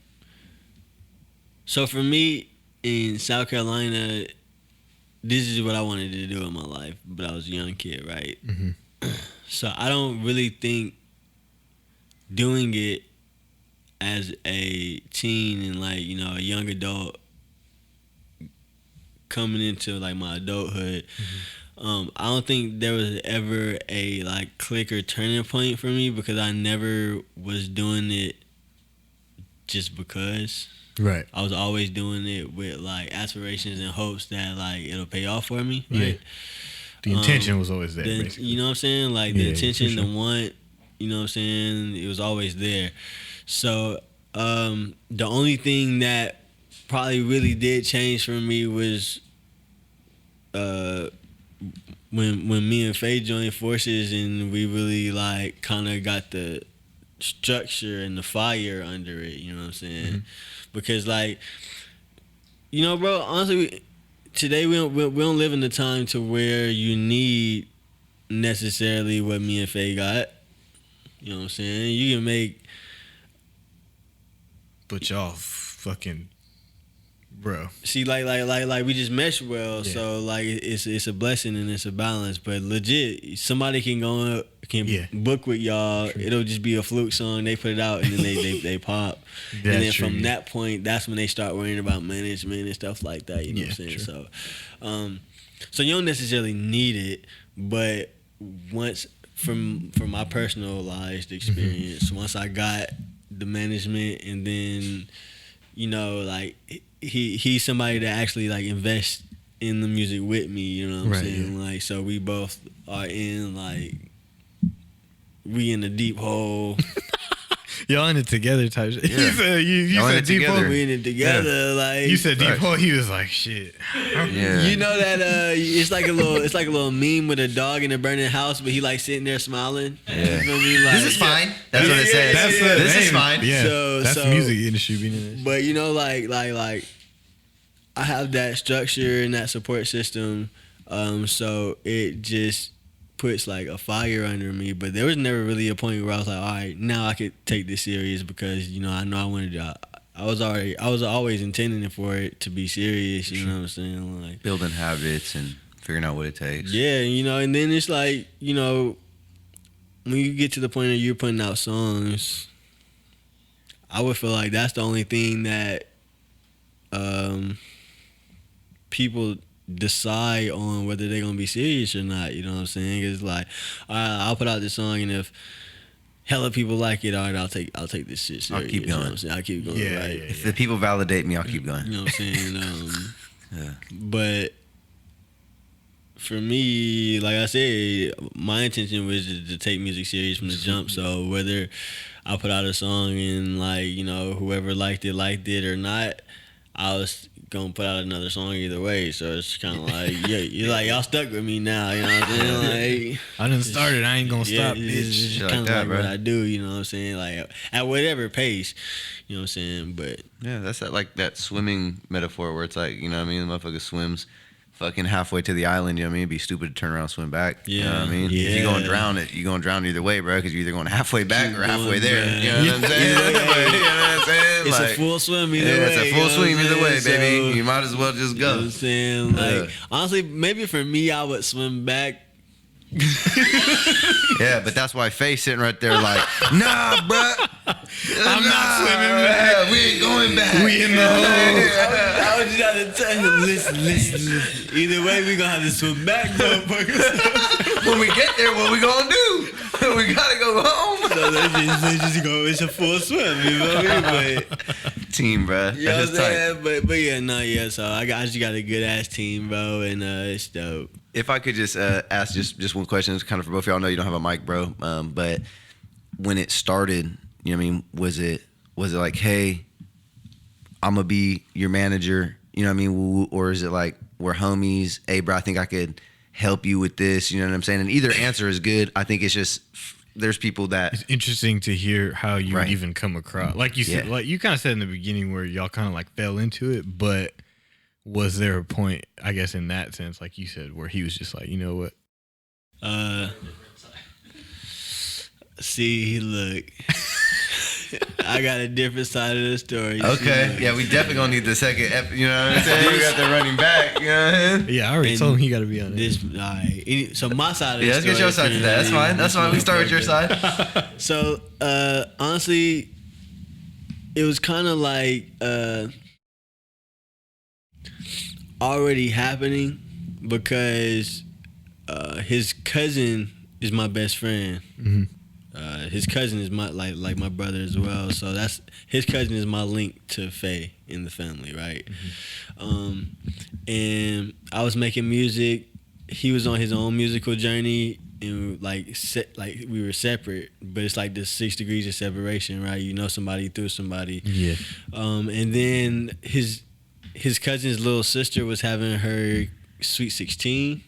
so for me in South Carolina, this is what I wanted to do in my life, but I was a young kid, right? Mm-hmm. So I don't really think doing it as a teen and like, you know, a young adult coming into like my adulthood, I don't think there was ever a like click or turning point for me, because I never was doing it just because. Right. I was always doing it with like aspirations and hopes that like it'll pay off for me, Yeah. right? The intention was always there, basically. You know what I'm saying? Like the Yeah, intention, for sure. the want, you know what I'm saying? It was always there. So the only thing that probably really did change for me was when me and Faye joined forces and we really like kind of got the structure and the fire under it, you know what I'm saying? Mm-hmm. Because like, you know, bro, honestly, today we don't live in the time to where you need necessarily what me and Faye got. You know what I'm saying? You can make, But y'all fucking, bro. see, like we just mesh well, Yeah. so like it's a blessing and it's a balance. But legit, somebody can book with y'all. It'll just be a fluke song. They put it out and then they pop. And That's then true, from yeah. that point, that's when they start worrying about management and stuff like that. You know what I'm saying? true. So, so you don't necessarily need it, but once from my personalized experience, once I got the management, and then, you know, like he's somebody that actually like invests in the music with me, you know what I'm Right, saying? yeah. Like, so we both are in like, we in the deep hole. Y'all in it together type shit. Yeah. You said, you Y'all in said it deep together. hole. We in it together. Like, You said deep Right. hole. He was like, shit. Yeah. you know that it's like a little meme with a dog in a burning house, but he like sitting there smiling. Yeah. You feel me? Like, This is fine. That's what it Yeah, says. yeah, yeah. This is name. fine. Yeah, So- that's so- the music industry being in this. But you know, like I have that structure and that support system, so it just puts like a fire under me. But there was never really a point where I was like, all right, now I could take this serious, because you know I wanted to. I was always intending for it to be serious. You know what I'm saying? Like, Building habits and figuring out what it takes. yeah, you know, and then it's like, you know, when you get to the point that you're putting out songs, I would feel like that's the only thing that people decide on whether they're gonna be serious or not. You know what I'm saying? It's like, all right, I'll put out this song, and if hella people like it, all right, I'll take this shit serious. I'll keep You know going. what I'm saying? I'll keep going. Yeah, right? yeah, If the people validate me, I'll keep going. You know what I'm saying? Yeah. But for me, like I said, my intention was to take music serious from the jump. So whether I put out a song and like, you know, whoever liked it or not, I was gonna put out another song either way. So it's kind of like, yeah, you're like, y'all stuck with me now, you know what I'm saying? Like, I done started, I ain't gonna stop, it's bitch. just Shit kind like of that, like bro. what I do, you know what I'm saying? Like at whatever pace, you know what I'm saying? But Yeah, that's that, like that swimming metaphor where it's like, you know what I mean? The motherfucker swims fucking halfway to the island, you know what I mean? It'd be stupid to turn around and swim back. You know what I mean? If you're going to drown it, you're going to drown either way, bro, because you're either going halfway back or halfway there. Man. You know what I'm saying? Yeah. You know what I'm saying? it's Like, a full swim either yeah, way. it's a you full know swim what I'm either way, saying? baby. So, You might as well just you know what go. I'm saying? Like, Yeah. honestly, maybe for me, I would swim back. Yeah, but that's why Faye's sitting right there like, nah, bruh. I'm not swimming back. We ain't going back. We in the hole. I would just have to tell him, listen. Either way, we gonna have to swim back, motherfuckers. When we get there, what we gonna do? We gotta go home. So let's just go. It's a full swim, you know what I mean? But Team, bruh. you know what That's I'm just tight. saying? But yeah, no, yeah. So I just got a good ass team, bro, and it's dope. If I could just ask just one question, it's kind of for both of y'all. I know you don't have a mic, bro. But when it started, you know what I mean? Was it like, hey, I'm gonna be your manager, you know what I mean? Woo, woo, or is it like we're homies? Hey, bro, I think I could help you with this. You know what I'm saying? And either answer is good. I think it's just there's people that It's interesting to hear how you Right. even come across. Like you said, Yeah. like you kind of said in the beginning where y'all kind of like fell into it, but was there a point, I guess, in that sense, like you said, where he was just like, you know what? See, look, I got a different side of the story. okay, See, yeah, we definitely gonna need the second. You know what I'm saying? We got the running back. You know what I mean? Yeah, I already And told him he got to be on it. This, all right. So my side of the Yeah, let's story. get your side to that. That's fine. That's fine. We start with your side. So, honestly, it was kind of like already happening because his cousin is my best friend. Mhm. His cousin is my like my brother as well. So that's his cousin is my link to Faye in the family, right? And I was making music. He was on his own musical journey, and like we were separate. But it's like the 6 degrees of separation, right? You know somebody through somebody. Yeah. And then his cousin's little sister was having her Sweet 16.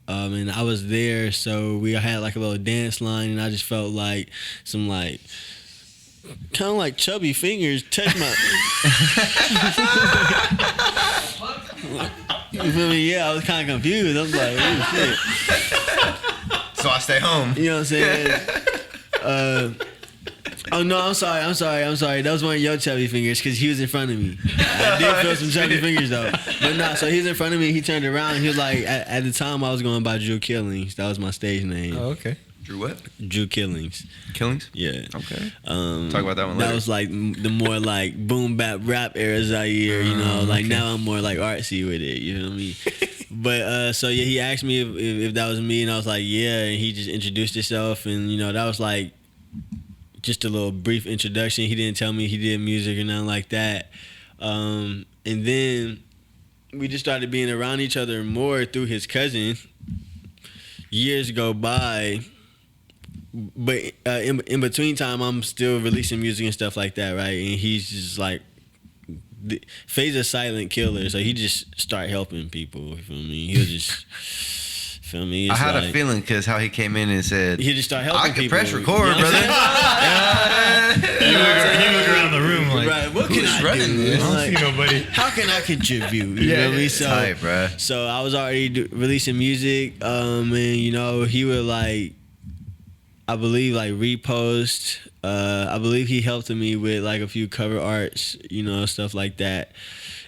And I was there, so we had like a little dance line, and I just felt like some like kind of like chubby fingers touch my. You feel me? Yeah, I was kind of confused. I was like, oh shit. So I stay home. You know what I'm saying? Oh no, I'm sorry. That was one of your chubby fingers because he was in front of me. I did feel some chubby fingers though. But nah, so he was in front of me. He turned around. And he was like, at the time I was going by Drew Killings. That was my stage name. Oh, okay. Drew what? Drew Killings. Killings? Yeah. Okay. Talk about that one That later. was like the more like boom bap rap era Zaire, you know. Like now I'm more like artsy with it, you know what I mean? But so yeah, he asked me if that was me, and I was like, yeah, and he just introduced himself, and you know that was like just a little brief introduction. He didn't tell me he did music or nothing like that. And then we just started being around each other more through his cousin. Years go by, but in between time, I'm still releasing music and stuff like that, right? And he's just like, Faye's a silent killer, so he just start helping people. You feel me? He'll just, feel me? I It's had like, a feeling because how he came in and said, he just start helping I can people. press You record, know what I'm brother. saying? You look around the room like, Right, what can who's I running do? this? I don't Like, see nobody. how can I contribute? You Yeah, know what I mean? It's tight, bruh. So I was already releasing music, and you know he would like, I believe like repost. I believe he helped me with like a few cover arts, you know, stuff like that.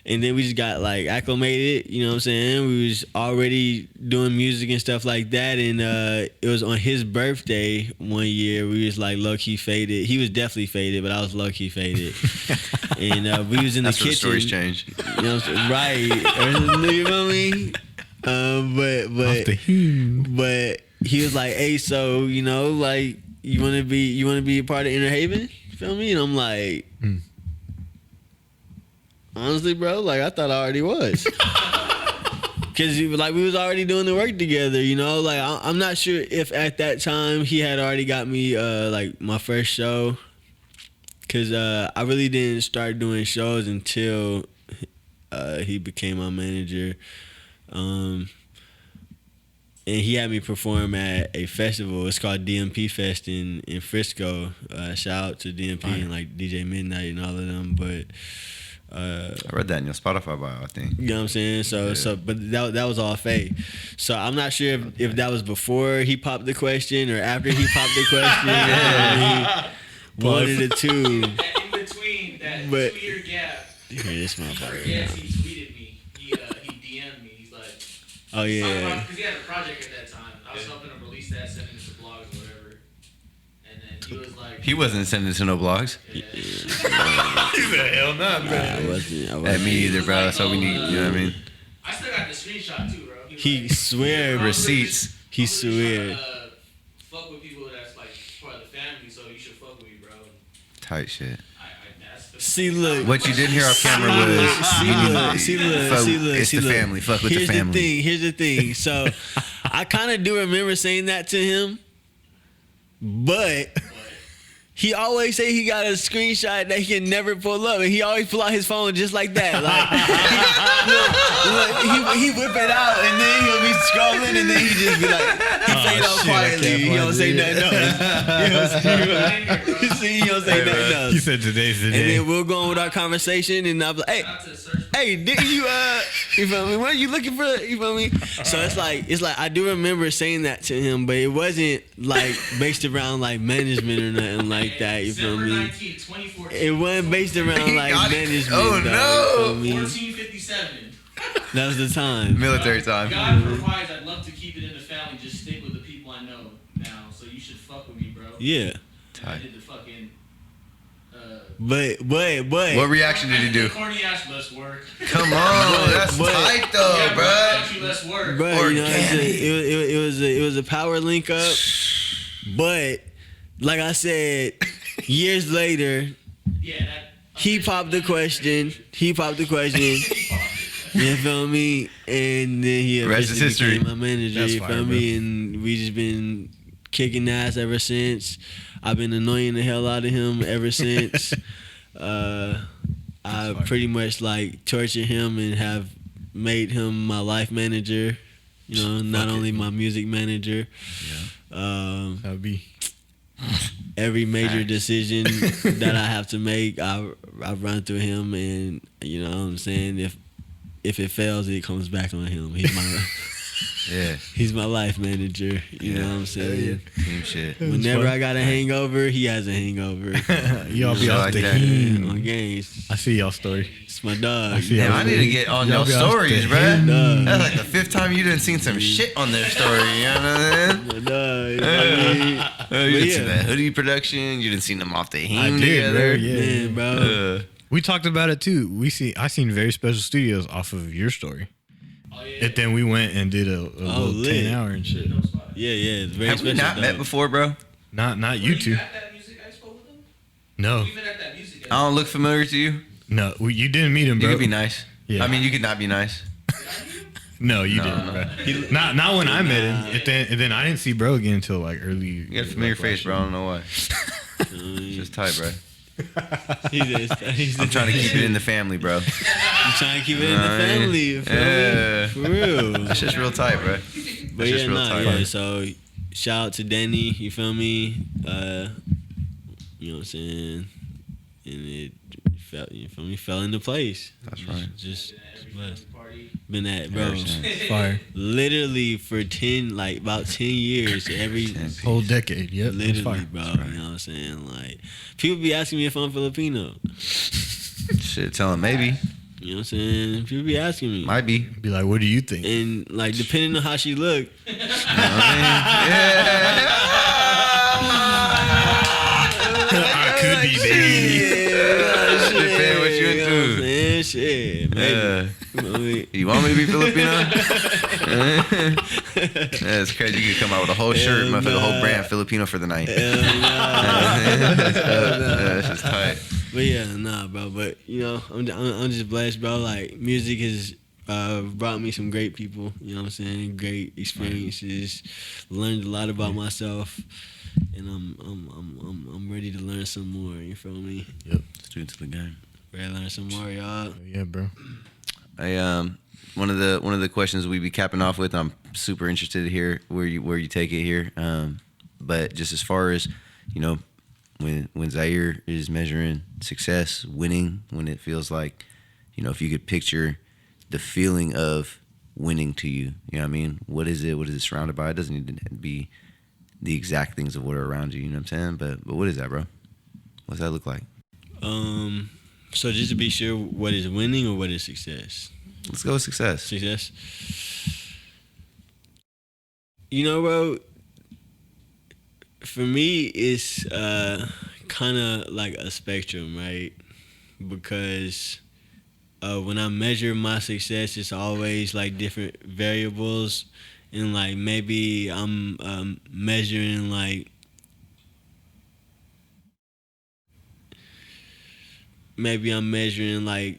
And then we just got like acclimated, you know what I'm saying? We was already doing music and stuff like that. And it was on his birthday one year. We was like low-key faded. He was definitely faded, but I was low-key faded. And we was in the That's where the kitchen. stories change. You know what I'm saying? Right. You know what I mean? Off the hue. But he was like, hey, so, you know, like, you wanna be a part of Inner Haven? You feel me? And I'm like, honestly, bro, like I thought I already was. Cause like we was already doing the work together, you know. Like I'm not sure if at that time he had already got me like my first show. Cause I really didn't start doing shows until he became my manager. And he had me perform at a festival. It's called DMP Fest in Frisco. Shout out to DMP and like DJ Midnight and all of them. But I read that in your Spotify bio, I think. you know what I'm saying? But that was all fake. So I'm not sure if that was before he popped the question or after he popped the question. One of the two. In between that 2-year gap. Here, this motherfucker. Yes, he tweeted me. He DM'd me. He's like, oh yeah. Because he had a project at that time. I was helping him release that, sending it to blogs or whatever. And then he was like, He wasn't sending to no blogs. yeah. He said, hell no, bro. I wasn't. Me either, bro. That's all we need. You know what I mean? I still got the screenshot too, bro. He was swear Receipts. He I'm really swear. trying to, fuck with people that's like part of the family, so you should fuck with me, bro. Tight shit. That's the See, look. What you didn't hear off camera was See, it's the family. Fuck with the family. Here's the thing. So, I kind of do remember saying that to him, but he always say he got a screenshot that he can never pull up, and he always pull out his phone just like that. Like, he whip it out, and then he'll be scrolling, and then he just be like, he say it all quietly. He don't say nothing else. He don't say nothing else. He said today's the And day. then we'll go on with our conversation, and I'm like, hey, didn't you you feel me? What are you looking for? You feel me? So it's like I do remember saying that to him, but it wasn't like based around like management or nothing like that. You feel December me? 19th, 2014. It wasn't based around like Got it. management. Oh, dog, no. you feel me? 1457. That was the time. Military time. God provides. I'd love to keep it in the family. Just stick with the people I know now. So you should fuck with me, bro. Yeah, And I did the fucking. but What reaction did he do? Corny ass, let's work. Come on, that's But- tight though, Yeah, bro. thank you, let's work. Bro, you know, Organic. it was a power link up. But like I said, years later, Yeah, that. he popped the question. You feel me? And then he Rest is eventually history. became my manager. That's You fire, feel bro. me? And we just been kicking ass ever since. I've been annoying the hell out of him ever since. I pretty much like tortured him and have made him my life manager. You know, not only my music manager. That would be. Every major decision that I have to make, I run through him, and you know what I'm saying. If it fails, it comes back on him. He's my life manager. You know what I'm saying. Team shit. Whenever I got a hangover, he has a hangover. Y'all be Shit off like the that. heat. On games, I see y'all story. it's my dog. I see Damn, y'all I need to get on your Y'all be off stories, the bro. heat. That's like the 5th time you done seen some shit on their story. You know what I'm saying? My dog. You know what I mean? You But didn't see yeah. that hoodie production. You didn't see them off the I heme did, bro. together. Yeah. Man, bro. We talked about it too. I seen Very Special Studios off of your story. Oh, yeah. And then we went and did a little lit. 10-hour and shit. Yeah, it's very Have we special. not dog. met before, bro? Not you two. At that music expo with them? No, We've been at that music expo. I don't look familiar to you. no, you didn't meet him, You bro. could be nice. Yeah. I mean, you could not be nice. No, you No, didn't, no. bro. Not when I met him. And then I didn't see bro again until like early. You got a familiar face, bro. I don't know why. Mm. Just tight, bro. He's I'm trying to keep it in the family, bro. I'm trying to keep it in Know the what I mean? family. You feel Yeah. me? For real. That's just real tight, bro. But That's just yeah, real nah, tight. yeah. So shout out to Danny. You feel me? You know what I'm saying? And it fell. You feel me? Fell into place. That's right. Just blessed. Party. Been at bro. Ever since. Fire. Literally for about 10 years. Every 10. Whole decade. Yep. That's literally, fire. bro. You know what I'm saying? Like people be asking me if I'm Filipino. Shit, tell him maybe. You know what I'm saying? People be asking me. Might be. Be like, what do you think? And like depending on how she look, You know what I I could be, baby. Depending what you know what I'm into. saying? Shit, mean? maybe. Yeah. You know what I mean? You want me to be Filipino? That's crazy. You could come out with a whole shirt, Hell motherfucker, the nah. whole brand Filipino for the night. Hell nah. That's just tight. But yeah, nah, bro. But you know, I'm just blessed, bro. Like music has brought me some great people. You know what I'm saying? Great experiences. Learned a lot about myself, and I'm ready to learn some more. You feel me? Yep. Straight to the game. Ready to learn some more, y'all. Yeah, bro. One of the questions we be capping off with, I'm super interested to hear where you take it here. But just as far as, you know, when Zair is measuring success, winning, when it feels like, you know, if you could picture the feeling of winning to you, you know what I mean? What is it? What is it surrounded by? It doesn't need to be the exact things of what are around you, you know what I'm saying? But what is that, bro? What's that look like? So just to be sure, what is winning or what is success? Let's go with success. Success. You know, bro, for me, it's kind of like a spectrum, right? Because when I measure my success, it's always like different variables. And like maybe I'm measuring like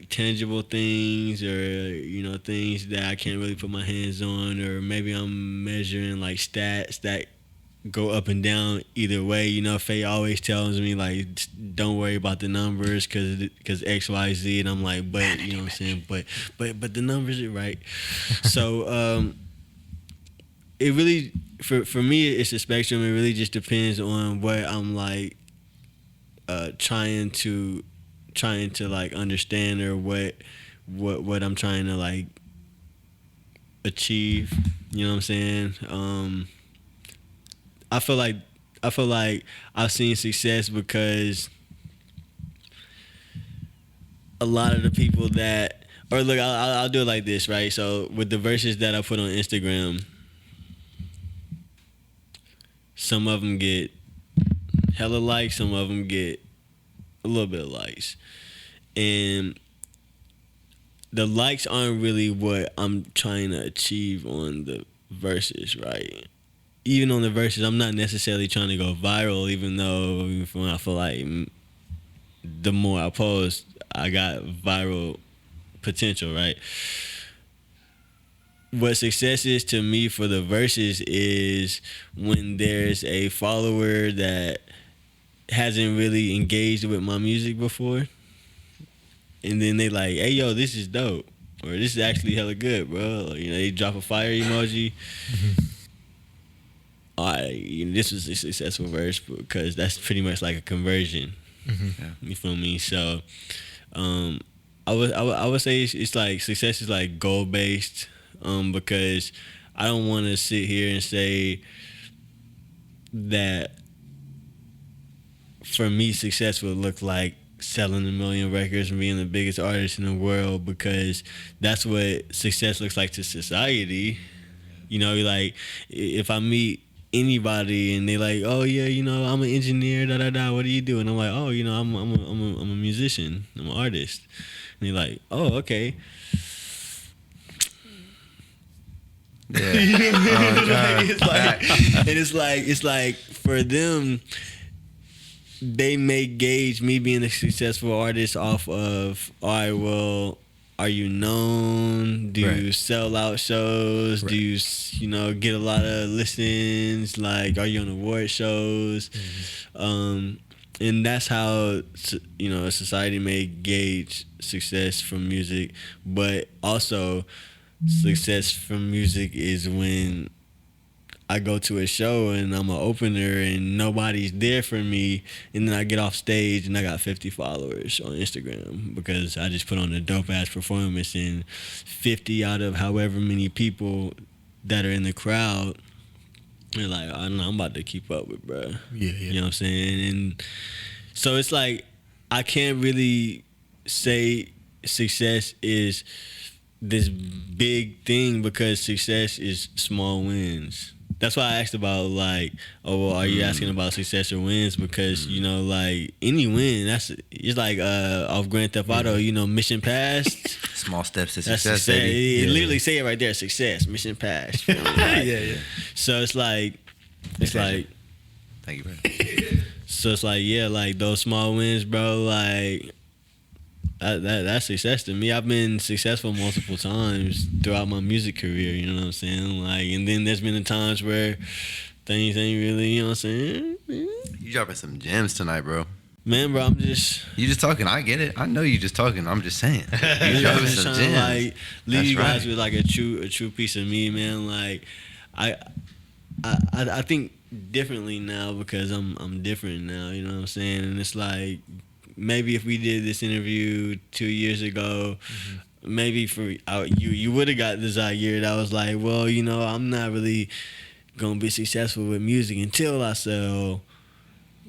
tangible things, or you know, things that I can't really put my hands on, or maybe I'm measuring like stats that go up and down either way. You know, Faye always tells me like, don't worry about the numbers because X, Y, Z, and I'm like, but you know what I'm saying, but the numbers are right. So it really for me it's a spectrum. It really just depends on what I'm like trying to like understand, or what I'm trying to like achieve. You know what I'm saying? I feel like I've seen success because a lot of the people that, or look, I'll do it like this, right? So with the verses that I put on Instagram, some of them get hella likes, some of them get a little bit of likes. And the likes aren't really what I'm trying to achieve on the verses, right? Even on the verses, I'm not necessarily trying to go viral, even though I feel like the more I post, I got viral potential, right? What success is to me for the verses is when there's a follower that hasn't really engaged with my music before, and then they like, hey, yo, this is dope, or this is actually hella good, bro. Or, you know, they drop a fire emoji. All right, you know, this was a successful verse because that's pretty much like a conversion. Mm-hmm. Yeah. You feel me? So, I would say it's like success is like goal based, because I don't want to sit here and say that for me success would look like selling 1 million records and being the biggest artist in the world, because that's what success looks like to society. You know, like if I meet anybody and they like, oh yeah, you know, I'm an engineer, what do you do? And I'm like, oh, you know, I'm a musician, I'm an artist. And they're like, oh, okay. Yeah. You know what I mean? Oh, God. It's like for them, they may gauge me being a successful artist off of, all right, well, are you known? Do you sell out shows? Right. Do you know, get a lot of listens? Like, are you on award shows? Mm-hmm. And that's how, you know, society may gauge success from music. But also, success from music is when I go to a show and I'm an opener and nobody's there for me, and then I get off stage and I got 50 followers on Instagram because I just put on a dope ass performance, and 50 out of however many people that are in the crowd, they're like, I don't know, I'm about to keep up with, bro. Yeah. You know what I'm saying? And so it's like I can't really say success is this big thing, because success is small wins. That's why I asked about, like, oh, well, are you asking about success or wins? Because, you know, like, any win, it's like off Grand Theft Auto, you know, mission passed. Small steps to That's success, success. baby. It literally say it right there, success, mission passed. Yeah. So it's like, Thank you, bro. so it's like, yeah, like those small wins, bro, like that's success to me. I've been successful multiple times throughout my music career, you know what I'm saying? Like, and then there's been the times where things ain't really, you know what I'm saying? You dropping some gems tonight, bro. Man, bro, you just talking. I get it. I know you just talking. I'm just saying. You dropping just some trying gems. to like leave you guys right. with like a true piece of me, man. Like, I think differently now because I'm different now. You know what I'm saying? And it's like maybe if we did this interview 2 years ago, maybe for you would have got the Zair that was like, well, you know, I'm not really gonna be successful with music until I sell.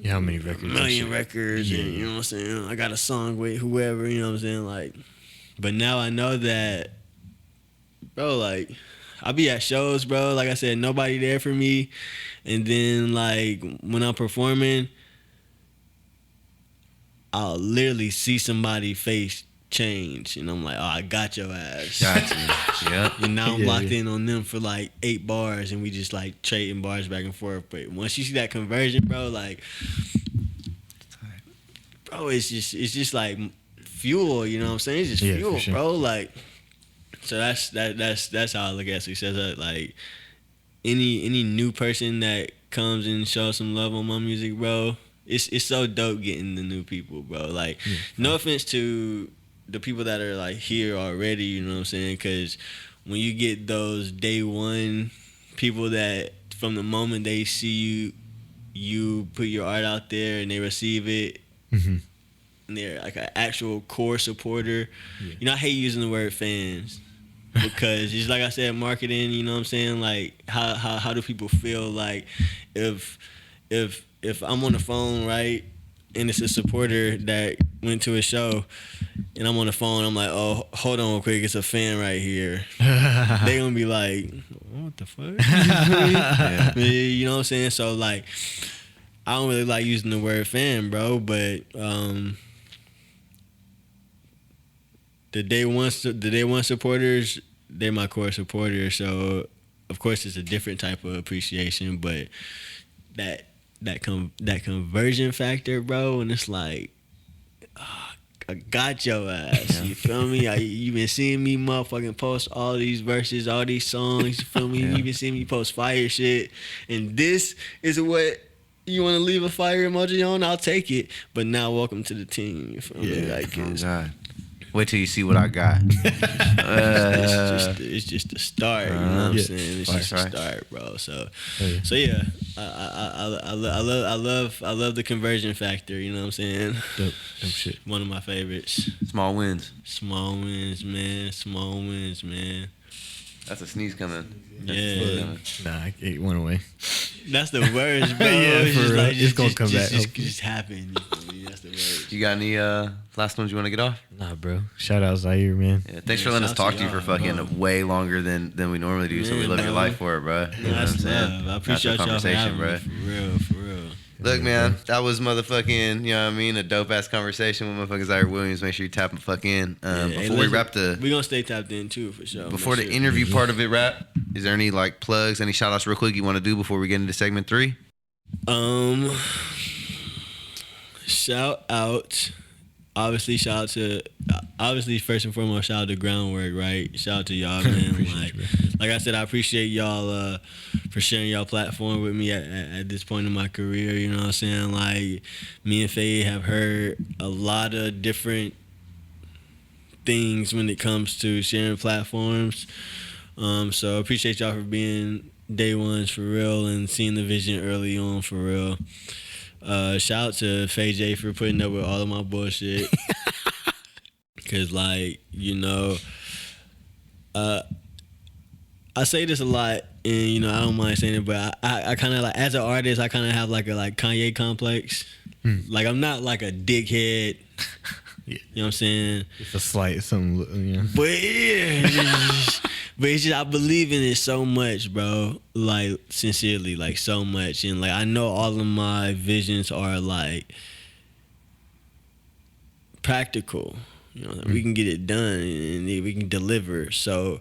How many records? A million records, and you know what I'm saying? I got a song with whoever, you know what I'm saying? Like, but now I know that, bro, like, I'll be at shows, bro. Like I said, nobody there for me. And then, like, when I'm performing, I'll literally see somebody's face change. And I'm like, oh, I got your ass. Got you. Yep. And now I'm locked in on them for like 8 bars, and we just like trading bars back and forth. But once you see that conversion, bro, like, bro, it's just like fuel. You know what I'm saying? It's just fuel, sure. bro. Like, so that's how I look at success. Like any new person that comes and shows some love on my music, bro. It's so dope getting the new people, bro. Like, no offense to the people that are like here already, you know what I'm saying? Because when you get those day one people that from the moment they see you put your art out there and they receive it, and they're like an actual core supporter. You know, I hate using the word fans because just like I said, marketing. You know what I'm saying? Like, how do people feel like if I'm on the phone, right? And it's a supporter that went to a show, and I'm on the phone. I'm like, oh, hold on real quick. It's a fan right here. They gonna be like, what the fuck? You know what I'm saying? So, like, I don't really like using the word fan, bro. But the day one supporters, they're my core supporters. So, of course, it's a different type of appreciation. But that conversion factor, bro, and it's like, I got your ass. You feel me? You been seeing me motherfucking post all these verses, all these songs. You feel me? You been seeing me post fire shit, and this is what you want to leave a fire emoji on. I'll take it. But now, welcome to the team. You feel me? Like, oh God. Wait till you see what I got. It's just the start. You know what I'm saying? It's just the start, bro. So yeah, I love the conversion factor. You know what I'm saying? Dope shit. One of my favorites. Small wins. Small wins, man. Small wins, man. That's a sneeze coming. Yeah. Nah, it went away. That's the worst, bro. Yeah, it's for just real. like, It's gonna come back. Just happen. That's the worst. You got any last ones you want to get off? Nah, bro. Shout out Zair, man. Yeah, thanks for letting us talk to you for fucking way longer than we normally do. So we love your life for it, bro. You know what I'm saying? I appreciate y'all for having me, for real. Look, man, that was motherfucking, you know what I mean, a dope-ass conversation with motherfucking Zair Williams. Make sure you tap him fuck in. Before we wrap we're going to stay tapped in, too, for sure. Before the interview part of it wrap, is there any, like, plugs, any shout-outs real quick you want to do before we get into segment 3? Shout out. Obviously, first and foremost, shout out to Groundwork, right? Shout out to y'all, man. Like I said, I appreciate y'all for sharing y'all platform with me at this point in my career. You know what I'm saying? Like, me and Faye have heard a lot of different things when it comes to sharing platforms. So I appreciate y'all for being day ones for real and seeing the vision early on for real. Shout out to Faye J for putting up with all of my bullshit. Cause, like, you know, I say this a lot, and you know, I don't mind saying it, but I kind of like, as an artist, I kind of have like a Kanye complex. Like, I'm not like a dickhead. You know what I'm saying? It's a slight something, you know. But it's just I believe in it so much, bro. Like, sincerely, like, so much. And like, I know all of my visions are like practical. You know, we can get it done and we can deliver. So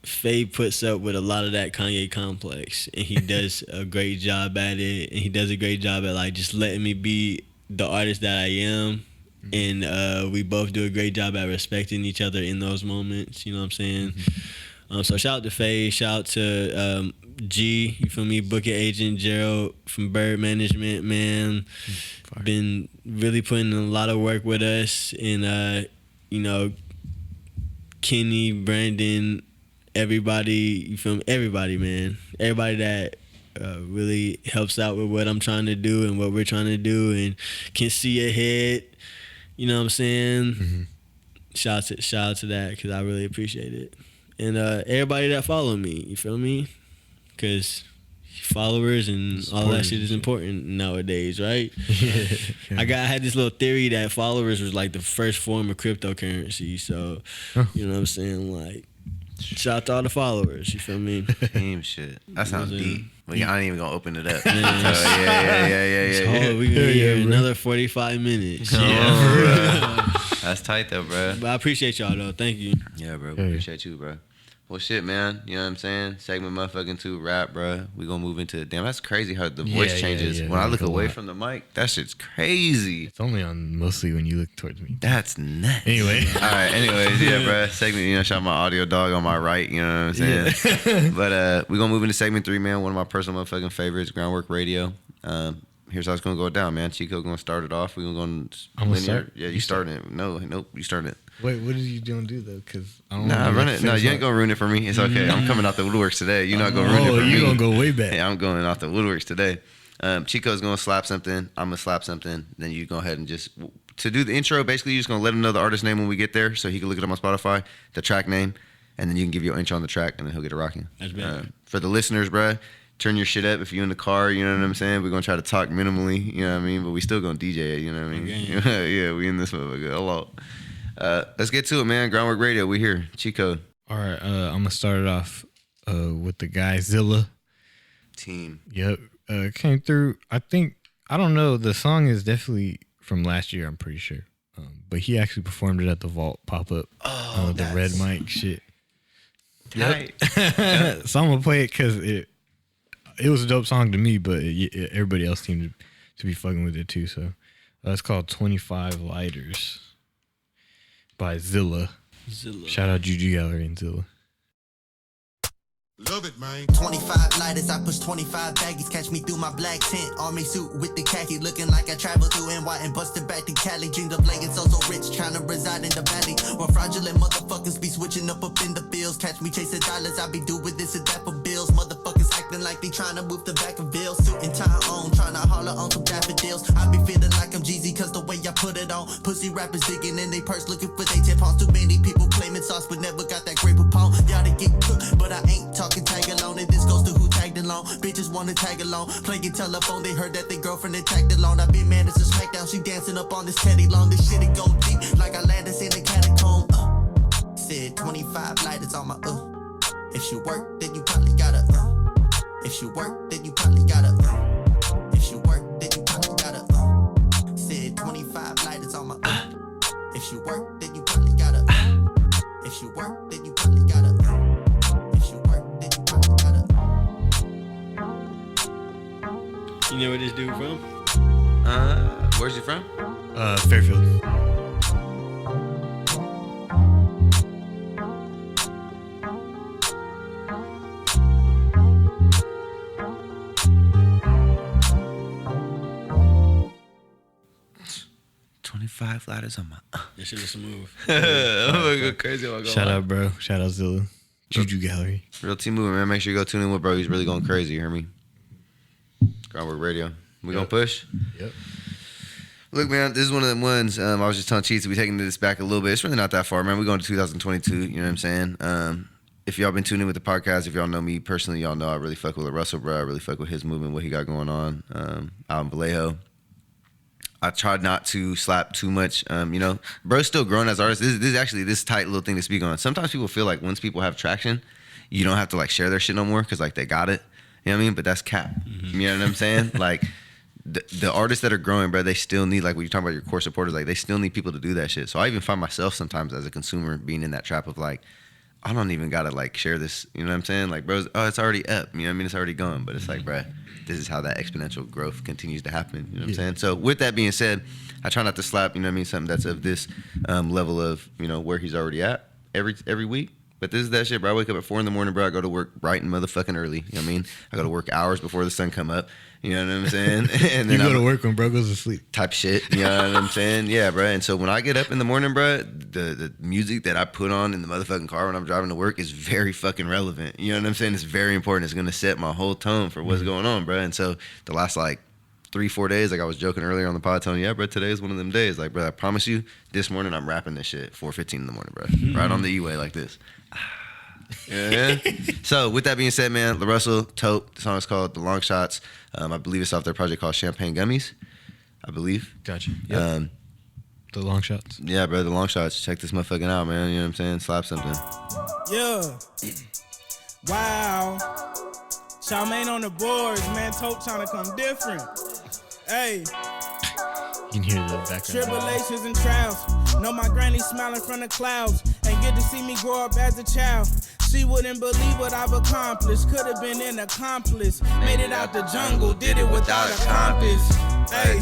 Faye puts up with a lot of that Kanye complex, and he does a great job at it. And he does a great job at like just letting me be the artist that I am and we both do a great job at respecting each other in those moments. You know what I'm saying? So shout out to Faye, shout out to G, you feel me, booking agent Gerald from Bird Management, man. Been really putting in a lot of work with us, and you know, Kenny, Brandon, everybody, you feel me? Everybody, man. Everybody that really helps out with what I'm trying to do and what we're trying to do and can see ahead. You know what I'm saying? Shout out to that, because I really appreciate it. And everybody that follow me, you feel me? Because followers and all that shit is important nowadays, right? I had this little theory that followers was like the first form of cryptocurrency. So, you know what I'm saying? Like, shout out to all the followers, you feel me? Damn shit. That sounds deep. Well, I ain't even gonna open it up. Yeah. So, yeah. We gonna be here another 45 minutes. That's tight though, bro. But I appreciate y'all though. Thank you. Yeah, bro. Appreciate you, bro. Well, shit, man. You know what I'm saying? Segment motherfucking 2 rap, bro. We gonna move into damn. That's crazy how the voice changes when I look away from the mic. That shit's crazy. It's only on mostly when you look towards me. That's nuts. Anyway. All right. Anyways, yeah, bro. Segment. You know, shout out my audio dog on my right. You know what I'm saying? But we gonna move into segment 3, man. One of my personal motherfucking favorites, Wrk Radio. Here's how it's gonna go down, man. Chico gonna start it off. We gonna go I'm linear. start? Yeah, you starting it. Nope, you starting it. Wait, what are you gonna do though? Because I don't. Nah, run it. No, you ain't gonna ruin it for me. It's okay. I'm coming out the woodworks today. You're not gonna ruin it for me. You gonna go way back. Yeah, I'm going off the woodworks today. Chico's gonna slap something. I'm gonna slap something. Then you go ahead and just to do the intro. Basically, you're just gonna let him know the artist name when we get there, so he can look it up on Spotify, the track name, and then you can give your intro on the track, and then he'll get it rocking. That's bad. For the listeners, bruh, turn your shit up if you're in the car. You know what I'm saying? We're gonna try to talk minimally. You know what I mean? But we still gonna DJ it. You know what I mean? Okay. Yeah, we in this motherfucker a lot. Let's get to it, man. Wrk Radio, we here. Chico. All right, I'm gonna start it off with the guy Zilla. Team. Yep, came through. I don't know. The song is definitely from last year. I'm pretty sure, but he actually performed it at the Vault pop up. The red mic shit. Yep. So I'm gonna play it because it was a dope song to me, but everybody else seemed to be fucking with it too. So it's called 25 Lighters by Zilla. Shout out Juju Gallery and Zilla. Love it, man. 25 lighters, I push 25 baggies. Catch me through my black tent. Army suit with the khaki, looking like I traveled through NY and busted back to Cali. Dreamed of laying so rich, trying to reside in the valley. Where fraudulent motherfuckers be switching up in the bills. Catch me chasing dollars, I be doing this and that for bills. Motherfuckers acting like they trying to move the back of bills. Suit and tie on, trying to holler on some daffodils. I be feeling like I'm Jeesay, cause the way I put it on. Pussy rappers digging in they purse, looking for they tampons. Too many people claiming sauce, but never got that grape upon. Y'all to get cooked, but I ain't talking tag along. And this goes to who tagged along. Bitches wanna tag along. Playing telephone, they heard that their girlfriend had tagged along. I been mad as a smackdown, she dancing up on this teddy long. This shit it go deep, like I landed in a catacomb. Said 25 lighters on my If you work, then you probably gotta If you work, then you probably gotta If you work, then you probably gotta Said 25 lighters on my If you work, then you probably gotta If you work, then you probably gotta If you work, then you probably gotta. You know where this dude from? Where's he from? Fairfield. $25 on my. That shit is smooth. I'm gonna go crazy. Shout out, bro. Shout out Zilla. Juju Gallery. Real team moving, man. Make sure you go tune in with bro. He's really going crazy. You hear me? Wrk Radio. We gonna push? Yep. Look, man, this is one of them ones. I was just telling Cheats, we taking this back a little bit. It's really not that far, man. We're going to 2022. You know what I'm saying? If y'all been tuning in with the podcast, if y'all know me personally, y'all know I really fuck with Larussel, bro. I really fuck with his movement, what he got going on out in Vallejo. I tried not to slap too much. Bro's still growing as an artist. This is actually this tight little thing to speak on. Sometimes people feel like once people have traction, you don't have to like share their shit no more because like they got it. You know what I mean? But that's cap. You know what I'm saying? Like the artists that are growing, bro, they still need, like when you're talking about your core supporters, like they still need people to do that shit. So I even find myself sometimes as a consumer being in that trap of like, I don't even gotta like share this. You know what I'm saying? Like, bro, it's already up. You know what I mean? It's already gone. But it's like, bro, this is how that exponential growth continues to happen. You know what I'm saying? So with that being said, I try not to slap, you know what I mean, something that's of this level of, you know, where he's already at every week. But this is that shit, bro. I wake up at 4 a.m, bro. I go to work bright and motherfucking early. You know what I mean? I go to work hours before the sun come up. You know what I'm saying? And then you go to work when bro goes to sleep. Type shit. You know what I'm saying? Yeah, bro. And so when I get up in the morning, bro, the music that I put on in the motherfucking car when I'm driving to work is very fucking relevant. You know what I'm saying? It's very important. It's gonna set my whole tone for what's going on, bro. And so the last like 3-4 days, like I was joking earlier on the pod, telling you, yeah, bro, today is one of them days. Like, bro, I promise you, this morning I'm rapping this shit 4:15 in the morning, bro. Right on the E-way like this. Yeah. So with that being said, man, Larussel, Tope, the song is called The Longshots. I believe it's off their project called Champagne Gummies, I believe. Gotcha. Yep. The Longshots. Yeah, bro, The Longshots. Check this motherfucking out, man. You know what I'm saying? Slap something. Yeah. Wow. Charmaine on the boards, man. Tope trying to come different. Hey. You can hear the background. Tribulations and trials. Know my granny smiling from the clouds. Ain't get to see me grow up as a child. She wouldn't believe what I've accomplished. Could have been an accomplice. Made it out the jungle, did it without a compass. Hey.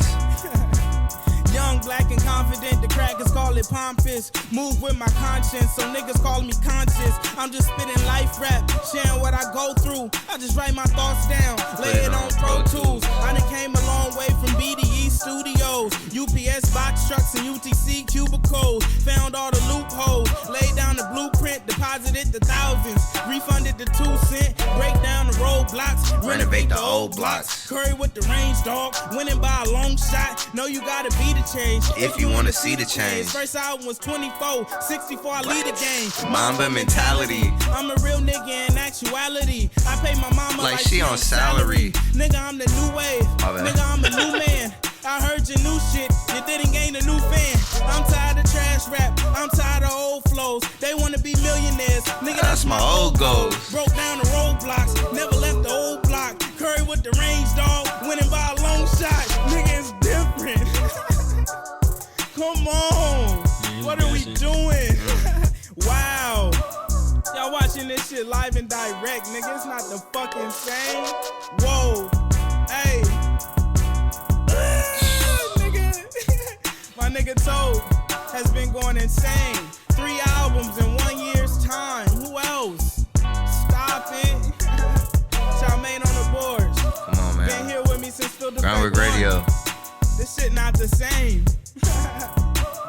Young, black, and confident, the crackers call it pompous. Move with my conscience, so niggas call me conscious. I'm just spitting life rap, sharing what I go through. I just write my thoughts down, lay it on Pro Tools. I done came a long way from BDE Studios, UPS box trucks and UTC cubicles. Found all the loopholes, laid down the blueprint, deposited the thousands, refunded the 2 cent, break down the roadblocks, renovate the old blocks. Curry with the range, dog, winning by a long shot. Know you gotta be the change if you wanna see the change. First album was 24, 64, I lead the game. Mamba mentality. I'm a real nigga in actuality. I pay my mama like she on salary. Nigga, I'm the new wave. Nigga, I'm a new man. I heard your new shit, you didn't gain a new fan. I'm tired of trash rap, I'm tired of old flows. They wanna be millionaires, nigga, that's my old goals. Broke down the roadblocks, never left the old block. Curry with the range, dog, winning by a long shot. Nigga, it's different. Come on, what are we doing? Wow. Y'all watching this shit live and direct, nigga, it's not the fucking same. Whoa, hey. My nigga Tope has been going insane. 3 albums in 1 year's time. Who else? Stop it. Charmaine on the boards. Come on, man. Been here with me since Phil Wrk Radio. This shit not the same.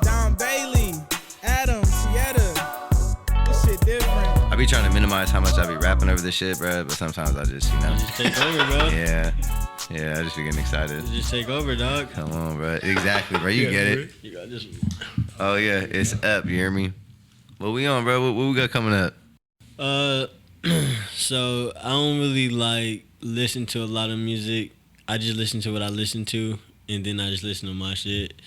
Don Bailey, Adam, Sietta. This shit different. I be trying to minimize how much I be rapping over this shit, bro, but sometimes I just, you know. Just take over, bro. Yeah, I just be getting excited. Just take over, dog. Come on, bro. Exactly, bro. You get it. You got this. Oh, yeah. It's up. You hear me? What we on, bro? What we got coming up? So I don't really, like, listen to a lot of music. I just listen to what I listen to, and then I just listen to my shit.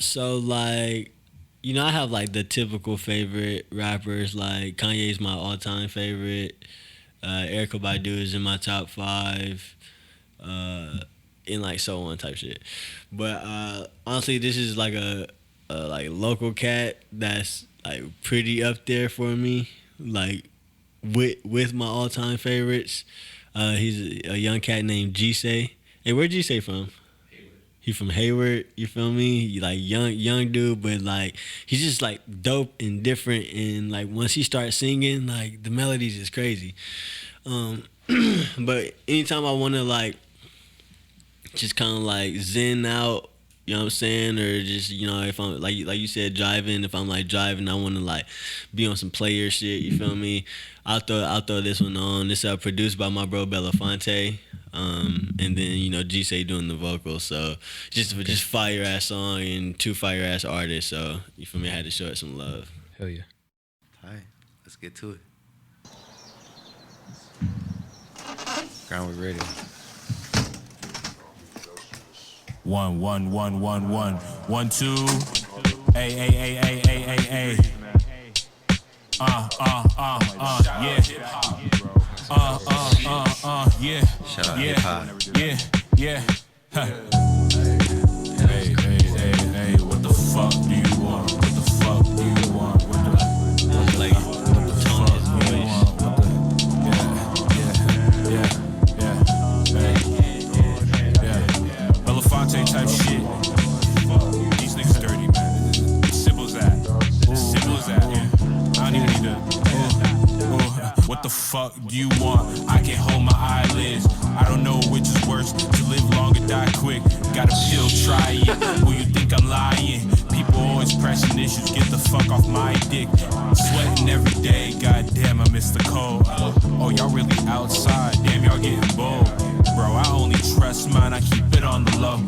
So, like, you know, I have, like, the typical favorite rappers. Like, Kanye's my all-time favorite. Erykah Badu is in my top 5, and like so on type shit. But honestly, this is like a like local cat that's like pretty up there for me, like with my all time favorites. He's a young cat named Jeesay. Hey, where'd Jeesay from? He from Hayward, you feel me? He like young dude, but like he's just like dope and different. And like once he starts singing, like the melodies is crazy. But anytime I want to like just kind of like zen out, you know what I'm saying, or just, you know, if I'm like you said, driving. If I'm like driving, I want to like be on some player shit. You feel me? I'll throw this one on. This produced by my bro Belafonte. And then, you know, Jeesay doing the vocals, so just fire ass song and 2 fire ass artists. So you feel me? I had to show it some love. Hell yeah! All right, let's get to it. Wrk Radio. 1 1 1 1 1 1 2. Hey. Yeah. Yeah. Shout out hip hop. Yeah. Hey, what the fuck do you want? What the fuck do you want? fuck do you want? I can't hold my eyelids. I don't know which is worse, to live long or die quick. Got a pill, try it. Who you think I'm lying? People always pressing issues, get the fuck off my dick. Sweating every day, goddamn, I miss the cold. Oh, y'all really outside, damn, y'all getting bold. Bro, I only trust mine, I keep it on the low.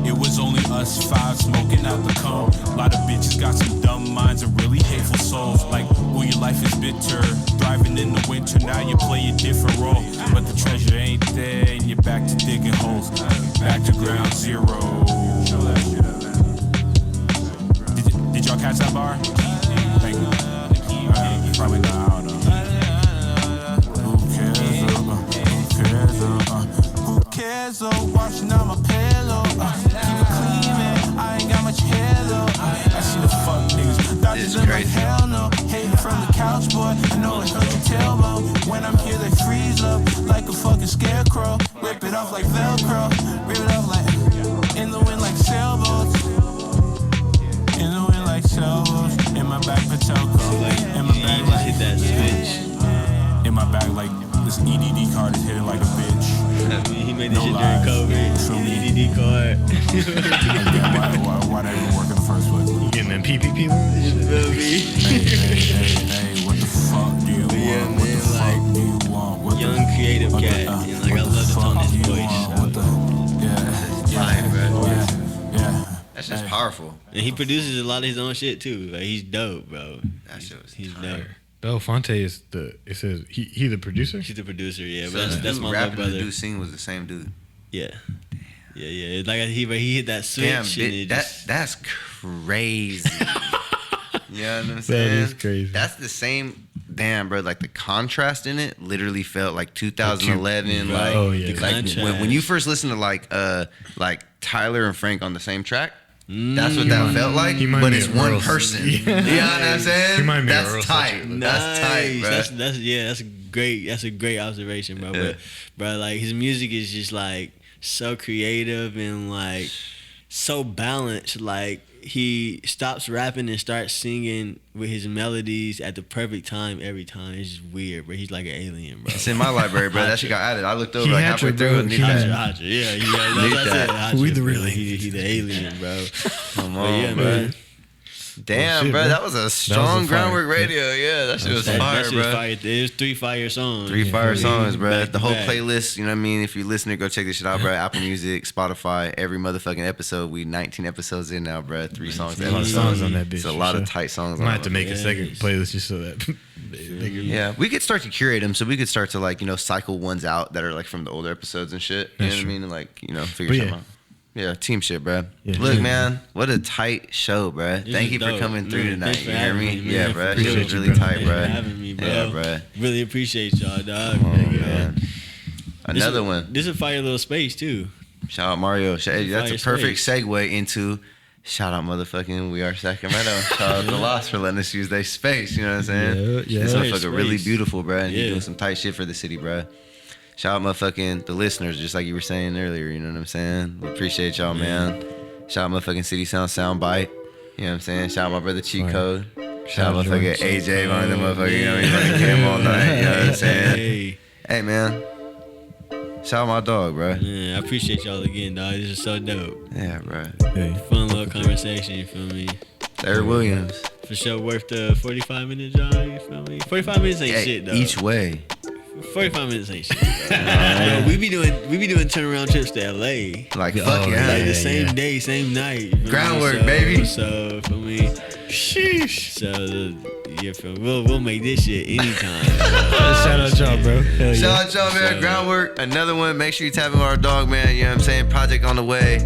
It was only us five smoking out the cone. A lot of bitches got some dumb minds and really hateful souls. Like, oh, your life is bitter. Thriving in the winter, now you play a different role. But the treasure ain't there, and you're back to digging holes. Back to ground zero. Did y'all catch that bar? Thank you. Probably not, I don't know. Who cares, washing out my pillow. Keep it clean, man, I ain't got much hair, though. I see the fuck niggas, dodgers in my hell no. Hating from the couch, boy, I know it hurt your tailbone. When I'm here, they freeze up like a fucking scarecrow. Rip it off like Velcro, rip it off like in the wind like sailboats. In the wind like sailboats. In my back, Patelco. In my back, like hit that switch. In my back, like this EDD card is hitting like a bitch. I mean, he made this shit during COVID. EDD card. Why that even work in the first place? You getting them PPP loans? Hey, what the fuck do you want? What the fuck do you want? Young creative cat. And like, I love the tone of his voice. That's just powerful. And he produces a lot of his own shit too. Like, he's dope, bro. That shit was He's tight. dope. Belafonte is it says he the producer? He's the producer, yeah. So But that's my little rapping brother. the dude singing was the same dude. Yeah. Yeah. It's like he hit that switch. Damn, and it that's crazy. You know what I'm saying? That is crazy. That's the same. Damn, bro. Like the contrast in it literally felt like 2011. Like, oh, yeah. The like contrast. when you first listen to like Tyler and Frank on the same track. That's what that felt like, but it's one person. Yeah. You know what I'm saying? Remind me of That's Earl tight. Nice. That's tight, bro. That's great. That's a great observation, bro. Yeah. But bro, like his music is just like so creative and like so balanced. Like he stops rapping and starts singing with his melodies at the perfect time every time. It's just weird, bro. He's like an alien, bro. It's in my library, bro. That shit got added. I looked over He like had halfway to, through bro. and need He had that. Hodger, yeah, Need that's that. it. Hodger, We the bro. real He the alien, bro. Come But on, yeah, bro. man. Damn, shit, bro. bro. That was a strong fire. groundwork radio. Yeah, that shit was That fire, shit was bro. fire. It was 3 fire songs. 3 fire songs, bro. Back to The whole back. playlist, you know what I mean? If you listen to go check this shit out, bro. Apple Music, Spotify, every motherfucking episode. We 19 episodes in now, bro. 3 songs. A lot of episode. songs on that bitch. It's a for lot sure. of tight songs. I on might have to it. make a second Yes. playlist just so that they can, Yeah, we could start to curate them, so we could start to like cycle ones out that are like from the older episodes and shit. You know That's what I true. mean? And like figure But something yeah. out. Yeah, team shit, bro. Yeah. Look, Yeah. man, what a tight show, bro. This Thank is you for dope. coming through Man, tonight. thanks for You hear having me? me, man. Yeah, bro. It Appreciate was you, really bro. tight, Thanks bro. for having me, bro. Yeah, bro. Really appreciate y'all, dog. Oh, man. Another one. This is a fire little space too. Shout out Mario. That's a Fire perfect space. segue into shout out motherfucking We Are Sacramento. Shout out the Lost for letting us use their space. You know what I'm saying? Yeah. This Fire motherfucker really space. beautiful, bro. And he's Yeah. doing some tight shit for the city, bro. Shout out motherfucking the listeners, just like you were saying earlier. You know what I'm saying? We appreciate y'all, man. Shout out motherfucking CitySound Soundbyte. You know what I'm saying? Shout out my brother Cheat Fire. Code. Shout Shout out out motherfucking Jordan. AJ, one of them motherfuckers. You know what I mean? Fucking him all night. You know what I'm saying? Hey, Hey, man. Shout out my dog, bro. man, I appreciate y'all again, dog. This is so dope. Yeah, bro. Hey. Fun little conversation, you feel me? Zair Williams. For sure, worth the 45-minute drive, you feel me? 45 minutes ain't Hey, shit, though. each way. 45 minutes ain't shit. Yo, we be doing turnaround trips to LA. Like, Oh, fuck yeah. Like the yeah, same yeah. day, same night. you feel me? Groundwork, So- baby. So for me, Sheesh. so yeah, we'll make this shit anytime. Shout out y'all, bro. Hell yeah. Shout out y'all, man. So- Groundwork. Another one. Make sure you tap in with our dog, man. You know what I'm saying? Project on the way.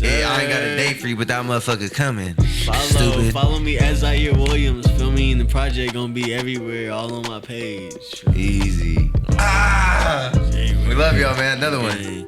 Yeah, I ain't got a date for you, but that motherfucker coming. Stupid. Follow me at Zair Williams. Feel me? And the project gonna be everywhere, all on my page. Easy. We love y'all, man. Another one. Okay.